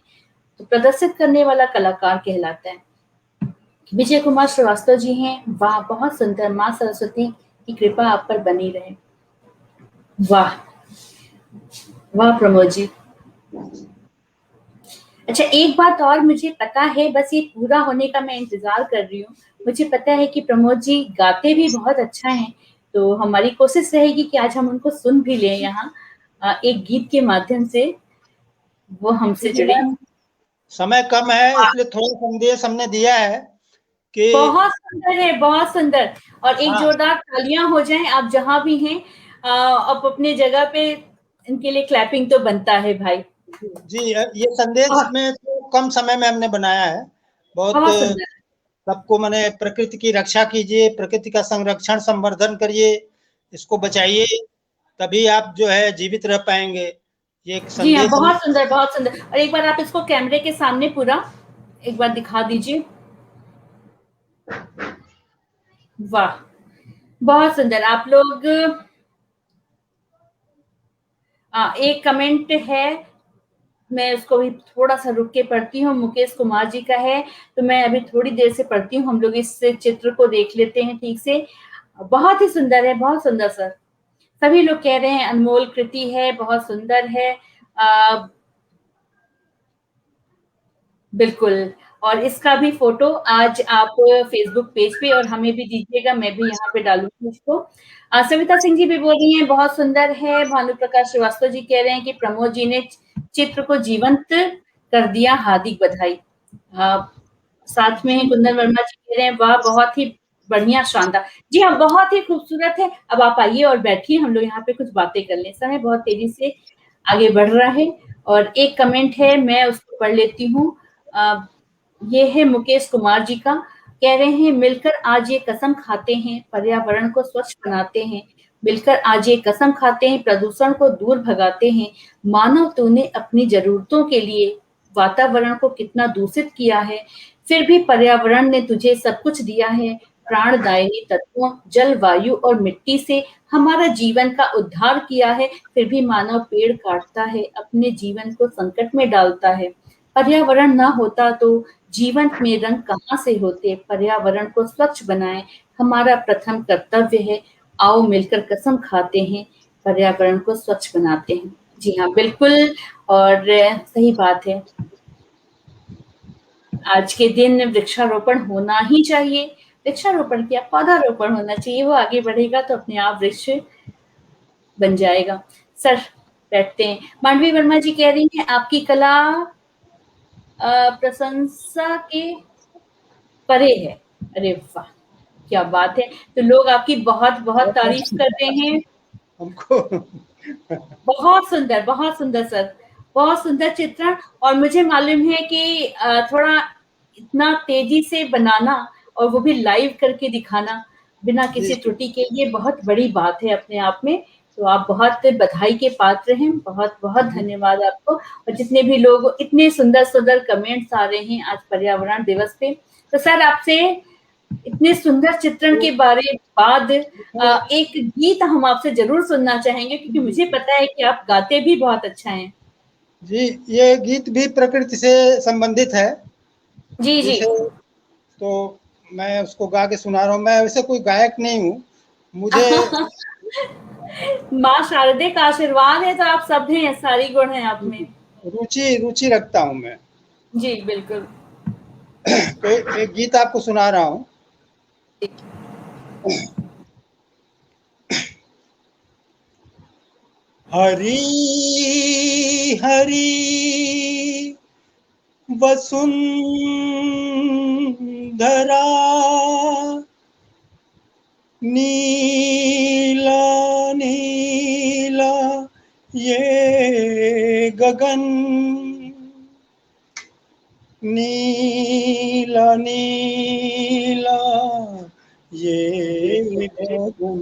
तो प्रदर्शित करने वाला कलाकार कहलाता है। विजय कुमार श्रीवास्तव जी हैं, वाह! बहुत सुंदर, माँ सरस्वती की कृपा आप पर बनी रहे। वाह! वाह प्रमोद जी। अच्छा, एक बात और मुझे पता है, बस ये पूरा होने का मैं इंतज़ार कर रही हूँ। मुझे पता है कि प्रमोद जी गाते भी बहुत अच्छा हैं, तो हमारी कोशिश रहेगी कि आज हम उनको सुन भी लें यहाँ एक गीत के माध्यम से, वो हमसे क्योंकि जुड़े। मैम समय कम है, हाँ, इसलिए थोड़ा संदेश हमने दिया है कि बहुत सुंदर है, बहुत सुंदर। और एक हाँ जोरदार तालियां हो जाएं आप जहां भी हैं। आप अपने जगह पे इनके लिए क्लैपिंग तो बनता है भाई। जी, ये संदेश बहुत में तो कम समय में हमने बनाया है। बहुत बहुत सुंदर। सबको माने प्रकृति की रक्षा कीजिए, प्रकृति का संरक्षण, संवर्धन करिए, इसको बचाइए, तभी आप जो है जीवित रह पाएँगे। ये एक जी हाँ, संदेश हम बहुत सुंदर, बहुत सुंदर। और एक बार आप इसको कैमरे के सामने पूरा एक बार दिखा दीजिए। वाह! बहुत सुंदर। आप लोग एक कमेंट है, मैं उसको भी थोड़ा-सा रुक के पढ़ती हूँ, मुकेश कुमार जी का है, तो मैं अभी थोड़ी देर से पढ़ती हूँ, हम लोग इस चित्र को देख लेते हैं ठीक से। बहुत ही सुंदर है, बहुत सुंदर सर। सभी लोग कह रहे हैं अनमोल कृति है, बहुत सुंदर है। बिल्कुल। और इसका भी फ़ोटो आज आप फ़ेसबुक पेज पे और हमें भी दीजिएगा, मैं भी यहाँ पे डालूँगी इसको। सविता सिंह जी भी बोल रही हैं बहुत सुंदर है, भानु प्रकाश श्रीवास्तव जी कह रहे हैं कि प्रमोद जी ने चित्र को जीवंत कर दिया, हार्दिक बधाई। साथ में कुंदन वर्मा जी कह रहे हैं वाह! बहुत ही बढ़िया, शानदार। जी हाँ, बहुत ही खूबसूरत है। अब आप आइए और बैठिए, हम लोग यहाँ पे कुछ बातें कर लें। समय बहुत तेज़ी से आगे बढ़ रहा है। और एक कमेंट है, मैं उसको पढ़ लेती हूँ। अ, ये है मुकेश कुमार जी का, कह रहे हैं मिलकर आज ये कसम खाते हैं, पर्यावरण को स्वच्छ बनाते हैं, मिलकर आज ये कसम खाते हैं, प्रदूषण को दूर भगाते हैं। मानव तूने अपनी ज़रूरतों के लिए वातावरण को कितना दूषित किया है, फिर भी पर्यावरण ने तुझे सब कुछ दिया है, प्राणदायिनी तत्वों, जल, वायु और मिट्टी से हमारा जीवन का उद्धार किया है, फिर भी मानव पेड़ काटता है, अपने जीवन को संकट में डालता है। पर्यावरण ना होता तो जीवन में रंग कहाँ से होते? पर्यावरण को स्वच्छ बनाएं, हमारा प्रथम कर्तव्य है। आओ मिलकर कसम खाते हैं, पर्यावरण को स्वच्छ बनाते हैं। जी हाँ, बिल्कुल। और सही बात है। आज के दिन वृक्षारोपण होना ही चाहिए। वृक्षारोपण क्या, पौधारोपण होना चाहिए, वो आगे बढ़ेगा तो अपने आप वृक्ष बन जाएगा। सर बैठते हैं। मांडवी वर्मा जी कह रही हैं आपकी कला प्रशंसा के परे है। अरे वाह! क्या बात है। तो लोग आपकी बहुत-बहुत तारीफ़ कर रहे हैं। हमको बहुत सुंदर सर। बहुत सुंदर चित्रण। और मुझे मालूम है कि थोड़ा इतना तेज़ी से बनाना और वो भी लाइव करके दिखाना बिना किसी त्रुटि के, ये बहुत बड़ी बात है अपने आप में। तो आप बहुत बधाई के पात्र हैं, बहुत-बहुत धन्यवाद आपको। और जितने भी लोग, इतने सुंदर-सुंदर कमेंट्स आ रहे हैं आज पर्यावरण दिवस पे। तो सर आपसे इतने सुंदर चित्रण के बारे बाद एक गीत हम आपसे ज़रूर सुनना चाहेंगे, क्योंकि मुझे पता है कि आप गाते भी बहुत अच्छा हैं। जी, ये गीत भी प्रकृति से संबंधित है। जी, जी। जिसे तो मैं उसको गा के सुना रहा हूँ। मैं वैसे कोई गायक नहीं हूँ। मुझे माँ शारदे का आशीर्वाद है तो आप सब हैं, सारी गुण हैं आप में। रुचि रखता हूँ मैं। जी, बिल्कुल। तो एक गीत आपको सुना रहा हूँ। हरी हरी वसुंधरा, नीला नीला ये गगन, नीला नीला ये गगन,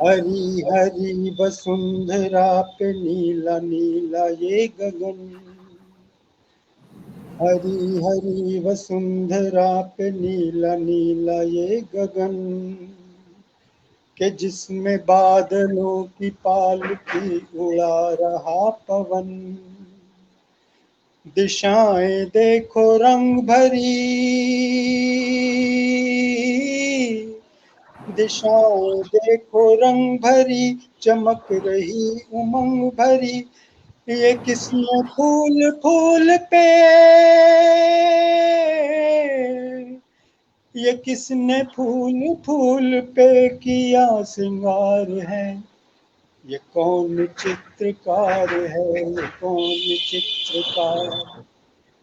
हरी हरी वसुंधरा पे नीला नीला ये गगन, हरी हरी वसुंधरा पे नीला नीला ये गगन, के जिसमें बादलों की पालकी उड़ा रहा पवन, दिशाएं देखो रंग भरी, दिशाएं देखो रंग भरी, चमक रही उमंग भरी, ये किसने फूल फूल पे, ये किसने फूल फूल पे किया सिंगार है, ये कौन चित्रकार है, ये कौन चित्रकार,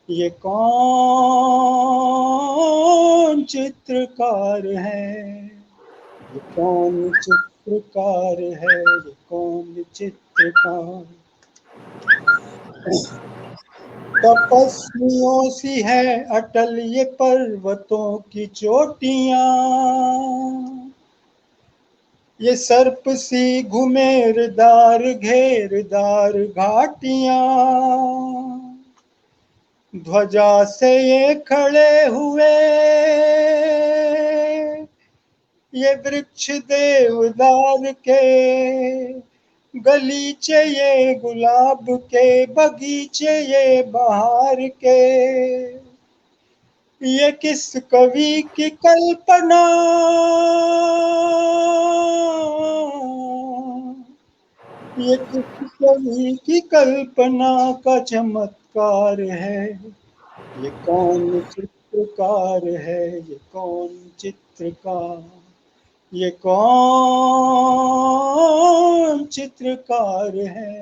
ये कौन चित्रकार है, ये कौन चित्रकार है, ये कौन चित्रकार, तपस्वियों सी है अटल ये पर्वतों की चोटियां, ये सर्प सी घुमेरदार घेरदार घाटियां, ध्वजा से ये खड़े हुए ये वृक्ष देवदार के, गलीचे ये गुलाब के, बगीचे ये बहार के, ये किस कवि की कल्पना, ये किस कवि की कल्पना का चमत्कार है, ये कौन चित्रकार है, ये कौन चित्रकार, ये कौन चित्रकार है,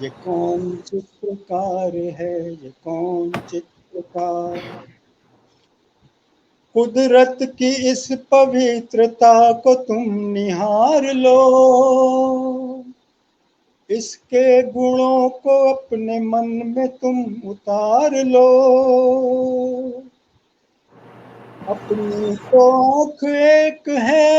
ये कौन चित्रकार है, ये कौन चित्रकार, कुदरत की इस पवित्रता को तुम निहार लो, इसके गुणों को अपने मन में तुम उतार लो, अपनी तो आँख एक है,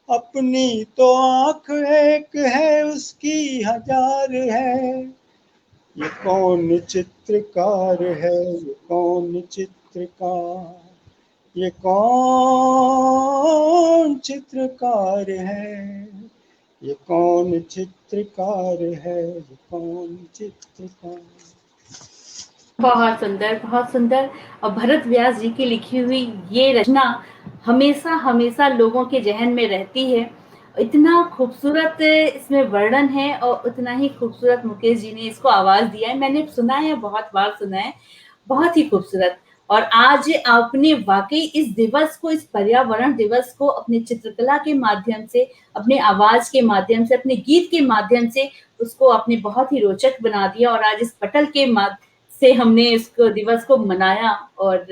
अपनी तो आँख एक है उसकी हजार है, ये कौन चित्रकार है, ये कौन चित्रकार, ये कौन चित्रकार है, ये कौन चित्रकार है, ये कौन चित्रकार। बहुत सुंदर, बहुत सुंदर। और भरत व्यास जी की लिखी हुई ये रचना हमेशा लोगों के ज़हन में रहती है। इतना खूबसूरत इसमें वर्णन है और उतना ही खूबसूरत मुकेश जी ने इसको आवाज़ दिया है। मैंने सुना है, बहुत बार सुना है, बहुत ही खूबसूरत। और आज आपने वाक़ई इस दिवस को, इस पर्यावरण दिवस को अपनी चित्रकला के माध्यम से, अपनी आवाज़ के माध्यम से, अपने गीत के माध्यम से उसको आपने बहुत ही रोचक बना दिया। और आज इस पटल के से हमने इस दिवस को मनाया और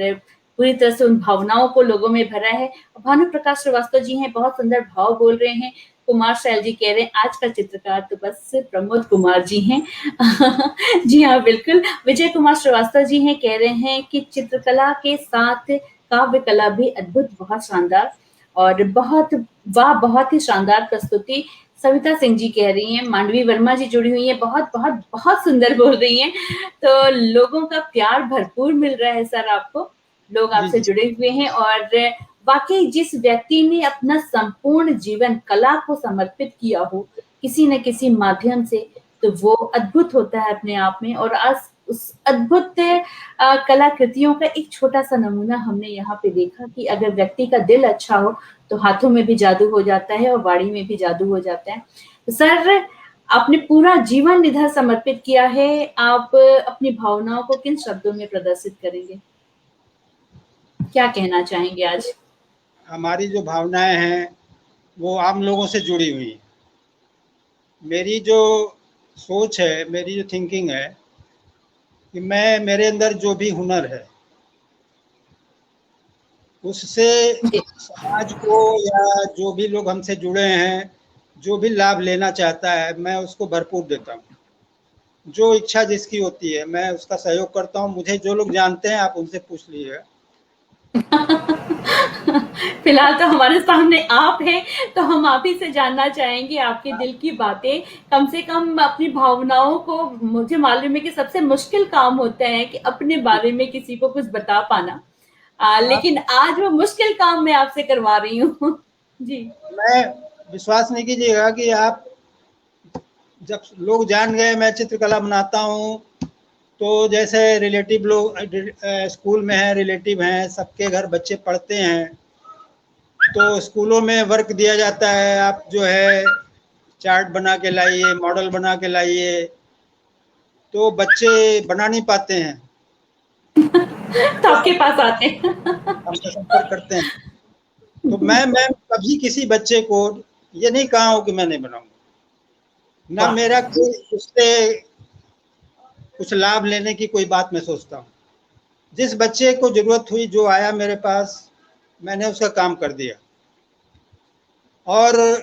पूरी तरह से उन भावनाओं को लोगों में भरा है। भानु प्रकाश श्रीवास्तव जी हैं, बहुत सुंदर भाव बोल रहे हैं, कुमार सैल जी कह रहे हैं आज का चित्रकार तो बस प्रमोद कुमार जी हैं। जी हाँ, बिल्कुल। विजय कुमार श्रीवास्तव जी हैं, कह रहे हैं कि चित्रकला के साथ काव्य कला भी अद्भुत, बहुत शानदार और बहुत ही शानदार प्रस्तुति। सविता सिंह जी कह रही हैं, मांडवी वर्मा जी जुड़ी हुई हैं, बहुत बहुत बहुत सुंदर बोल रही हैं। तो लोगों का प्यार भरपूर मिल रहा है सर आपको, लोग जी आपसे जी। जुड़े हुए हैं और वाकई जिस व्यक्ति ने अपना संपूर्ण जीवन कला को समर्पित किया हो किसी न किसी माध्यम से, तो वो अद्भुत होता है अपने आप में। और आज उस अद्भुत कलाकृतियों का एक छोटा सा नमूना हमने यहाँ पे देखा कि अगर व्यक्ति का दिल अच्छा हो तो हाथों में भी जादू हो जाता है और वाणी में भी जादू हो जाता है। तो सर, आपने पूरा जीवन इधर समर्पित किया है, आप अपनी भावनाओं को किन शब्दों में प्रदर्शित करेंगे, क्या कहना चाहेंगे आज? हमारी जो भावनाएं हैं वो आम लोगों से जुड़ी हुई हैं। मेरी जो सोच है, मेरी जो थिंकिंग है कि मैं, मेरे अंदर जो भी हुनर है उससे समाज को या जो भी लोग हमसे जुड़े हैं, जो भी लाभ लेना चाहता है, मैं उसको भरपूर देता हूँ। जो इच्छा जिसकी होती है मैं उसका सहयोग करता हूँ। मुझे जो लोग जानते हैं आप उनसे पूछ लीजिएगा। फिलहाल तो हमारे सामने आप हैं, तो हम आप ही से जानना चाहेंगे आपके दिल की बातें। कम से कम अपनी भावनाओं को, मुझे मालूम है कि सबसे मुश्किल काम होता है कि अपने बारे में किसी को कुछ बता पाना। आप, लेकिन आज वो मुश्किल काम मैं आपसे करवा रही हूँ। जी। मैं, विश्वास नहीं कीजिएगा कि आप, जब लोग जान गए मैं चित्रकला बनाता हूँ तो जैसे रिलेटिव लोग स्कूल में हैं, रिलेटिव हैं, सबके घर बच्चे पढ़ते हैं, तो स्कूलों में वर्क दिया जाता है, आप जो है चार्ट बना के लाइए, मॉडल बना के लाइए, तो बच्चे बना नहीं पाते हैं, तो आपके पास आते हैं। हमसे संपर्क करते हैं। तो मैं कभी किसी बच्चे को ये नहीं कहा हूँ कि मैं नहीं बनाऊंगा, ना वाह। मेरा कोई उससे कुछ लाभ लेने की कोई बात मैं सोचता हूँ। जिस बच्चे को जरूरत हुई, जो आया मेरे पास, मैंने उसका काम कर दिया और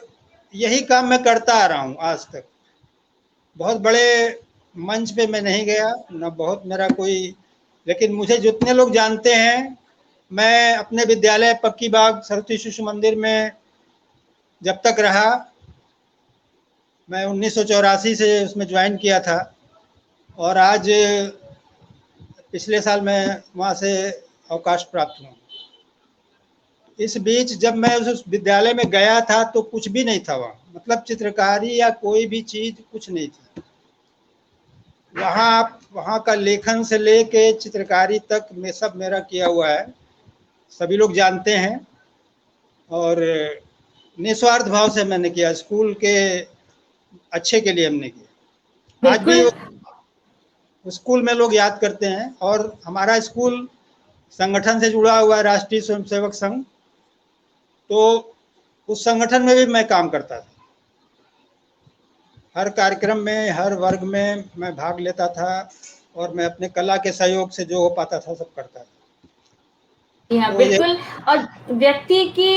यही काम मैं करता आ रहा हूँ आज तक। बहुत बड़े मंच पे मैं नहीं गया, ना बहुत मेरा कोई, लेकिन मुझे जितने लोग जानते हैं, मैं अपने विद्यालय पक्की बाग सरस्वती शिशु मंदिर में जब तक रहा, मैं 1984 से उसमें ज्वाइन किया था और आज पिछले साल मैं वहाँ से अवकाश प्राप्त हुआ। इस बीच जब मैं उस विद्यालय में गया था तो कुछ भी नहीं था वहाँ, मतलब चित्रकारी या कोई भी चीज कुछ नहीं थी वहाँ। वहाँ का लेखन से लेके चित्रकारी तक में सब मेरा किया हुआ है, सभी लोग जानते हैं और निस्वार्थ भाव से मैंने किया, स्कूल के अच्छे के लिए हमने किया। आज भी बिल्कुल। स्कूल में लोग याद करते हैं और हमारा स्कूल संगठन से जुड़ा हुआ है, राष्ट्रीय स्वयंसेवक संघ, तो उस संगठन में भी मैं काम करता था। हर कार्यक्रम में, हर वर्ग में मैं भाग लेता था और मैं अपने कला के सहयोग से जो हो पाता था सब करता था। जी हाँ, तो ये बिल्कुल। और व्यक्ति की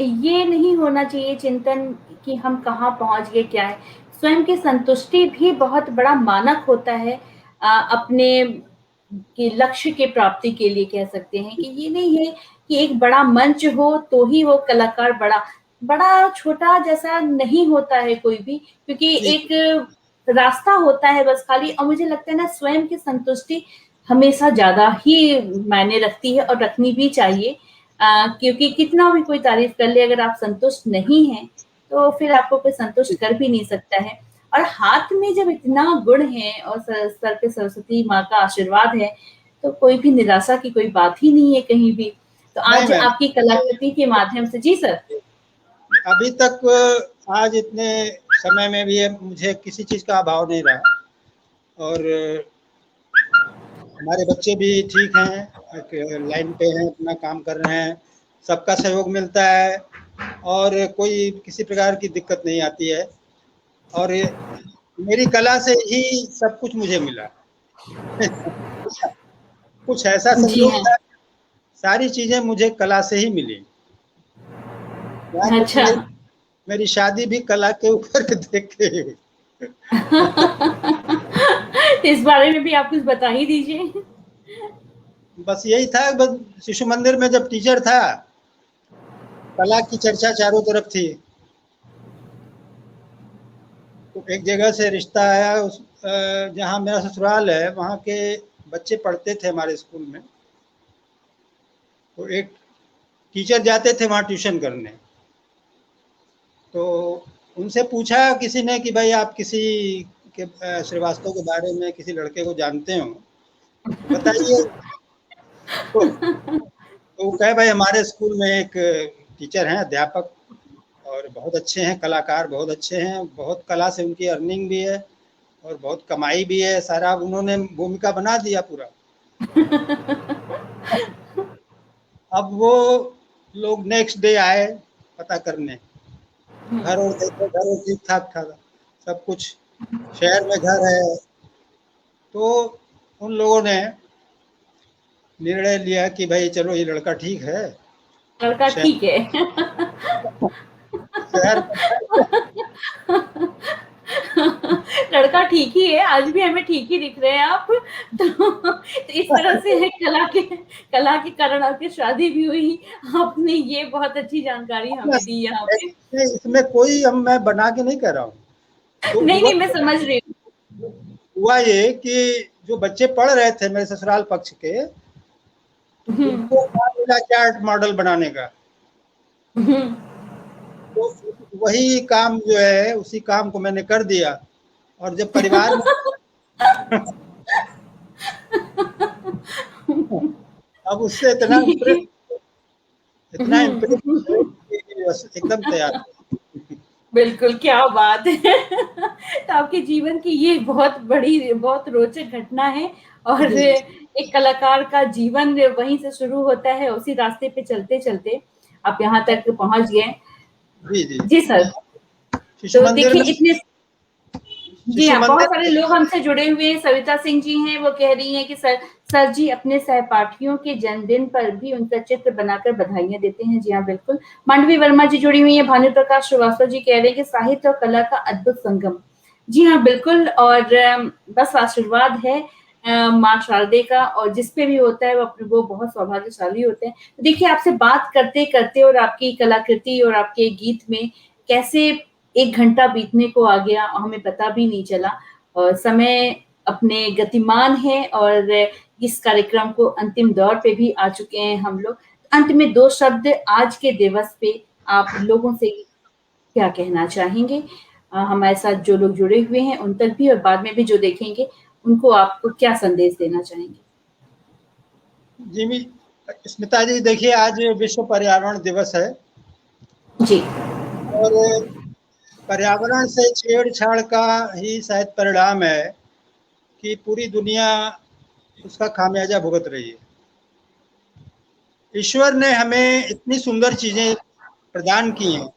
ये नहीं होना चाहिए चिंतन कि हम कहाँ पहुँच गए, क्या है। स्वयं की संतुष्टि भी बहुत बड़ा मानक होता है अपने के लक्ष्य के प्राप्ति के लिए। कह सकते हैं कि ये नहीं है कि एक बड़ा मंच हो तो ही वो कलाकार बड़ा, बड़ा छोटा जैसा नहीं होता है कोई भी, क्योंकि जी एक रास्ता होता है बस खाली। और मुझे लगता है ना, स्वयं की संतुष्टि हमेशा ज़्यादा ही मायने रखती है और रखनी भी चाहिए। क्योंकि कितना भी कोई तारीफ कर ले, अगर आप संतुष्ट नहीं हैं तो फिर आपको कोई संतुष्ट कर भी नहीं सकता है। और हाथ में जब इतना गुण है और सर पे सरस्वती माँ का आशीर्वाद है, तो कोई भी निराशा की कोई बात ही नहीं है कहीं भी। तो नहीं आज मैम, आपकी कलाकृति के माध्यम से जी सर। अभी तक आज इतने समय में भी मुझे किसी चीज का अभाव नहीं रहा और हमारे बच्चे भी ठीक हैं, लाइन पे हैं, अपना काम कर रहे हैं, सबका सहयोग मिलता है और कोई किसी प्रकार की दिक्कत नहीं आती है और मेरी कला से ही सब कुछ मुझे मिला। कुछ ऐसा जी संयोग हाँ। था, सारी चीजें मुझे कला से ही मिली। यहाँ तक कि अच्छा। मेरी शादी भी कला के ऊपर देख के हुई। इस बारे में भी आप कुछ बता ही दीजिए। बस यही था, बस शिशु मंदिर में जब टीचर था, कला की चर्चा चारों तरफ थी। तो एक जगह से रिश्ता आया, उस जहाँ मेरा ससुराल है वहाँ के बच्चे पढ़ते थे हमारे स्कूल में। तो एक टीचर जाते थे वहाँ ट्यूशन करने। तो उनसे पूछा किसी ने कि भाई आप किसी के श्रीवास्तव के बारे में किसी लड़के को जानते हो, बताइए। तो वो कहे भाई हमारे स्कूल में एक टीचर हैं, अध्यापक, और बहुत अच्छे हैं, कलाकार बहुत अच्छे हैं, बहुत कला से उनकी अर्निंग भी है और बहुत कमाई भी है। सारा उन्होंने भूमिका बना दिया पूरा। अब वो लोग नेक्स्ट डे आए पता करने, घर और देखे, घर और ठीक ठाक था सब कुछ, शहर में घर है। तो उन लोगों ने निर्णय लिया कि भाई चलो ये लड़का ठीक है, लड़का शहर ठीक है। शहर में लड़का ठीक ही है, आज भी हमें ठीक ही दिख रहे हैं आप। तो इस तरह से है, कला के कारण आपकी शादी भी हुई। आपने ये बहुत अच्छी जानकारी हमें दी यहाँ पे। इसमें कोई हम मैं बना के नहीं कह रहा हूँ। तो नहीं हुआ नहीं, मैं समझ रही हूँ। हुआ ये कि जो बच्चे पढ़ रहे थे मेरे ससुराल पक्ष के, उनको मिला चार्ट मॉडल बनाने का। तो वही काम जो है उसी काम को मैंने कर दिया। और जब परिवार में अब उससे इतना इम्प्रेस एकदम तैयार। बिल्कुल, क्या बात है। तो आपके जीवन की ये बहुत बड़ी, बहुत रोचक घटना है। और जी एक कलाकार का जीवन वहीं से शुरू होता है, उसी रास्ते पे चलते-चलते आप यहाँ तक पहुँच गए। जी जी। जी सर। शिशु तो मंदिर देखिए में इतने, जी शिशु हाँ, बहुत मंदिर सारे लोग हमसे जुड़े हुए हैं। सविता सिंह जी हैं, वो कह रही हैं कि सर जी अपने सहपाठियों के जन्मदिन पर भी उनका चित्र बनाकर बधाइयाँ देते हैं। जी हाँ, बिल्कुल। मांडवी वर्मा जी जुड़ी हुई हैं। भानु प्रकाश श्रीवास्तव जी कह रहे हैं कि साहित्य और कला का अद्भुत संगम। जी हाँ, बिल्कुल। और बस आशीर्वाद है माँ शारदे का, और जिस पे भी होता है वो बहुत सौभाग्यशाली होते हैं। तो देखिए आपसे बात करते-करते और आपकी कलाकृति और आपके गीत में कैसे 1 घंटा बीतने को आ गया, हमें पता भी नहीं चला। और समय अपने गतिमान है, और इस कार्यक्रम को अंतिम दौर पे भी आ चुके हैं हम लोग। अंत में 2 शब्द आज के दिवस पे आप लोगों से क्या कहना चाहेंगे? हमारे साथ जो लोग जुड़े हुए हैं उन तक भी, और बाद में भी जो देखेंगे, उनको आपको क्या संदेश देना चाहेंगे? जी स्मिता जी, देखिए आज विश्व पर्यावरण दिवस है। जी। और पर्यावरण से छेड़छाड़ का ही शायद परिणाम है कि पूरी दुनिया उसका खामियाजा भुगत रही है। ईश्वर ने हमें इतनी सुंदर चीजें प्रदान की हैं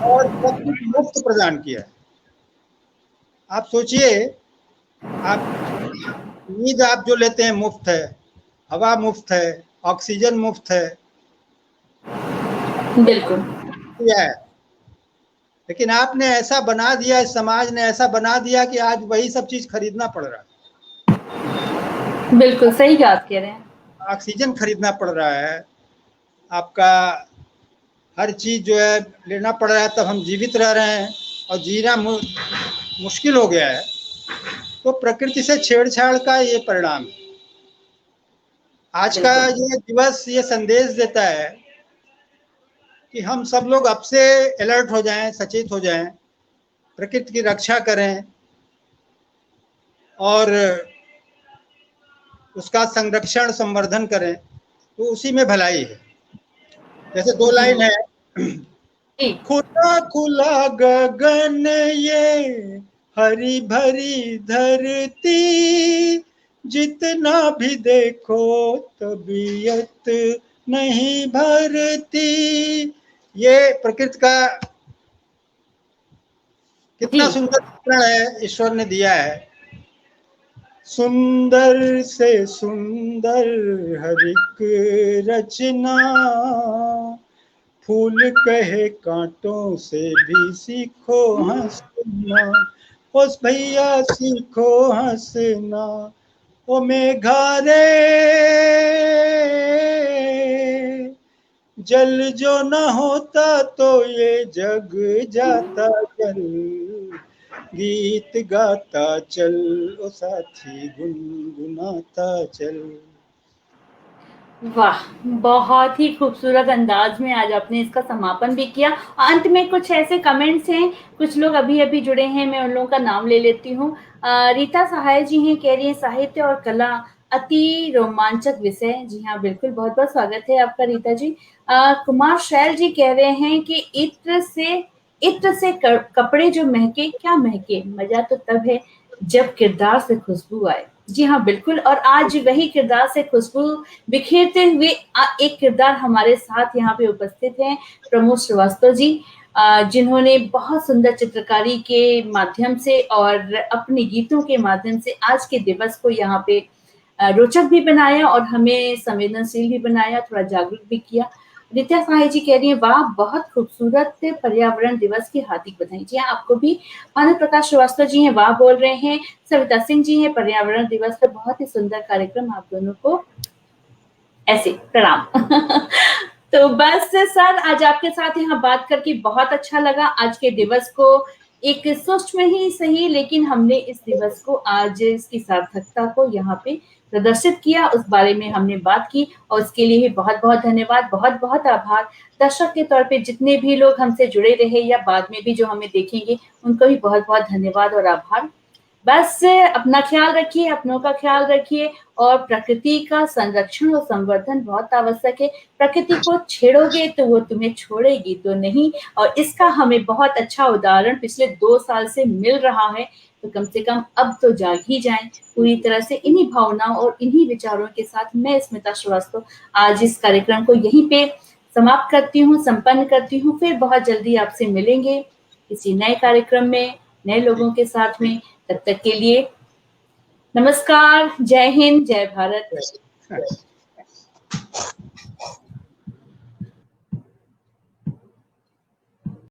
और सब कुछ मुफ्त प्रदान किया है। आप सोचिए, आप नींद आप जो लेते हैं मुफ्त है, हवा मुफ्त है, ऑक्सीजन मुफ्त है, बिल्कुल। किया है। लेकिन आपने ऐसा बना दिया, इस समाज ने ऐसा बना दिया कि आज वही सब चीज खरीदना पड़ रहा है। बिल्कुल, सही बात कह रहे हैं। ऑक्सीजन खरीदना पड़ रहा है, आपका हर चीज जो है लेना पड़ रहा है, तब हम जीवित रह रहे हैं और जीना मुश्किल हो गया है। तो प्रकृति से छेड़छाड़ का ये परिणाम है। आज का बिल्कुल। ये दिवस ये संदेश देता है कि हम सब लोग अब से अलर्ट हो जाएं, सचेत हो जाएं, प्रकृति की रक्षा करें और उसका संरक्षण संवर्धन करें, तो उसी में भलाई है। जैसे 2 लाइन है, जी। खुला खुला गगन ये हरी भरी धरती, जितना भी देखो तबीयत नहीं भरती। ये प्रकृति का जी। कितना सुंदर चित्रण है ईश्वर ने दिया है। सुंदर से सुंदर हर एक रचना, फूल कहे कांटों से भी सीखो हंसना, ओ भैया सीखो हंसना, ओ मेघा रे जल जो न होता तो ये जग जाता जल, गीत गाता चल ओ साथी गुनगुनाता चल। वाह! बहुत ही खूबसूरत अंदाज में आज आपने इसका समापन भी किया। अंत में कुछ ऐसे कमेंट्स हैं, कुछ लोग अभी-अभी जुड़े हैं, मैं उन लोगों का नाम ले लेती हूँ। रीता सहाय जी हैं, कह रही हैं साहित्य और कला अति रोमांचक विषय। जी हाँ, बिल्कुल, बहुत-बहुत स्वागत है आपका रीता जी। कुमार शैल जी कह रहे हैं कि इत्र से कपड़े जो महके, क्या महके? मज़ा तो तब है जब किरदार से खुशबू आए। जी हाँ, बिल्कुल, और आज वही किरदार से खुशबू बिखेरते हुए एक किरदार हमारे साथ यहाँ पे उपस्थित हैं, प्रमोद श्रीवास्तव जी, जिन्होंने बहुत सुंदर चित्रकारी के माध्यम से और अपने गीतों के माध्यम से आज के दिवस को यहाँ पे रोचक भी बनाया और हमें संवेदनशील भी बनाया, थोड़ा जागरूक भी किया। नित्या साही जी कह रही हैं, वाह! बहुत खूबसूरत पर्यावरण दिवस की हार्दिक बधाई। जी हाँ, आपको भी। भानु प्रकाश श्रीवास्तव जी हैं, वाह बोल रहे हैं। सविता सिंह जी हैं, पर्यावरण दिवस पर बहुत ही सुंदर कार्यक्रम, आप दोनों को ऐसे प्रणाम। तो बस सर, आज आपके साथ यहाँ बात करके बहुत अच्छा लगा। आज के दिवस को एक सूक्ष्म ही सही, लेकिन हमने इस दिवस को आज इसकी सार्थकता को यहाँ पे प्रदर्शित किया, उस बारे में हमने बात की और उसके लिए भी बहुत-बहुत धन्यवाद, बहुत-बहुत आभार। दर्शक के तौर पे जितने भी लोग हमसे जुड़े रहे या बाद में भी जो हमें देखेंगे, उनको भी बहुत-बहुत धन्यवाद और आभार। बस अपना ख्याल रखिए, अपनों का ख्याल रखिए और प्रकृति का संरक्षण और संवर्धन बहुत आवश्यक है। प्रकृति को छेड़ोगे तो वो तुम्हें छोड़ेगी तो नहीं, और इसका हमें बहुत अच्छा उदाहरण पिछले 2 साल से मिल रहा है। तो कम से कम अब तो जाग ही जाएँ पूरी तरह से। इन्हीं भावनाओं और इन्हीं विचारों के साथ मैं स्मिता श्रीवास्तव आज इस कार्यक्रम को यहीं पे समाप्त करती हूँ, संपन्न करती हूँ। फिर बहुत जल्दी आपसे मिलेंगे किसी नए कार्यक्रम में, नए लोगों के साथ में। तब तक के लिए नमस्कार, जय हिंद, जय भारत।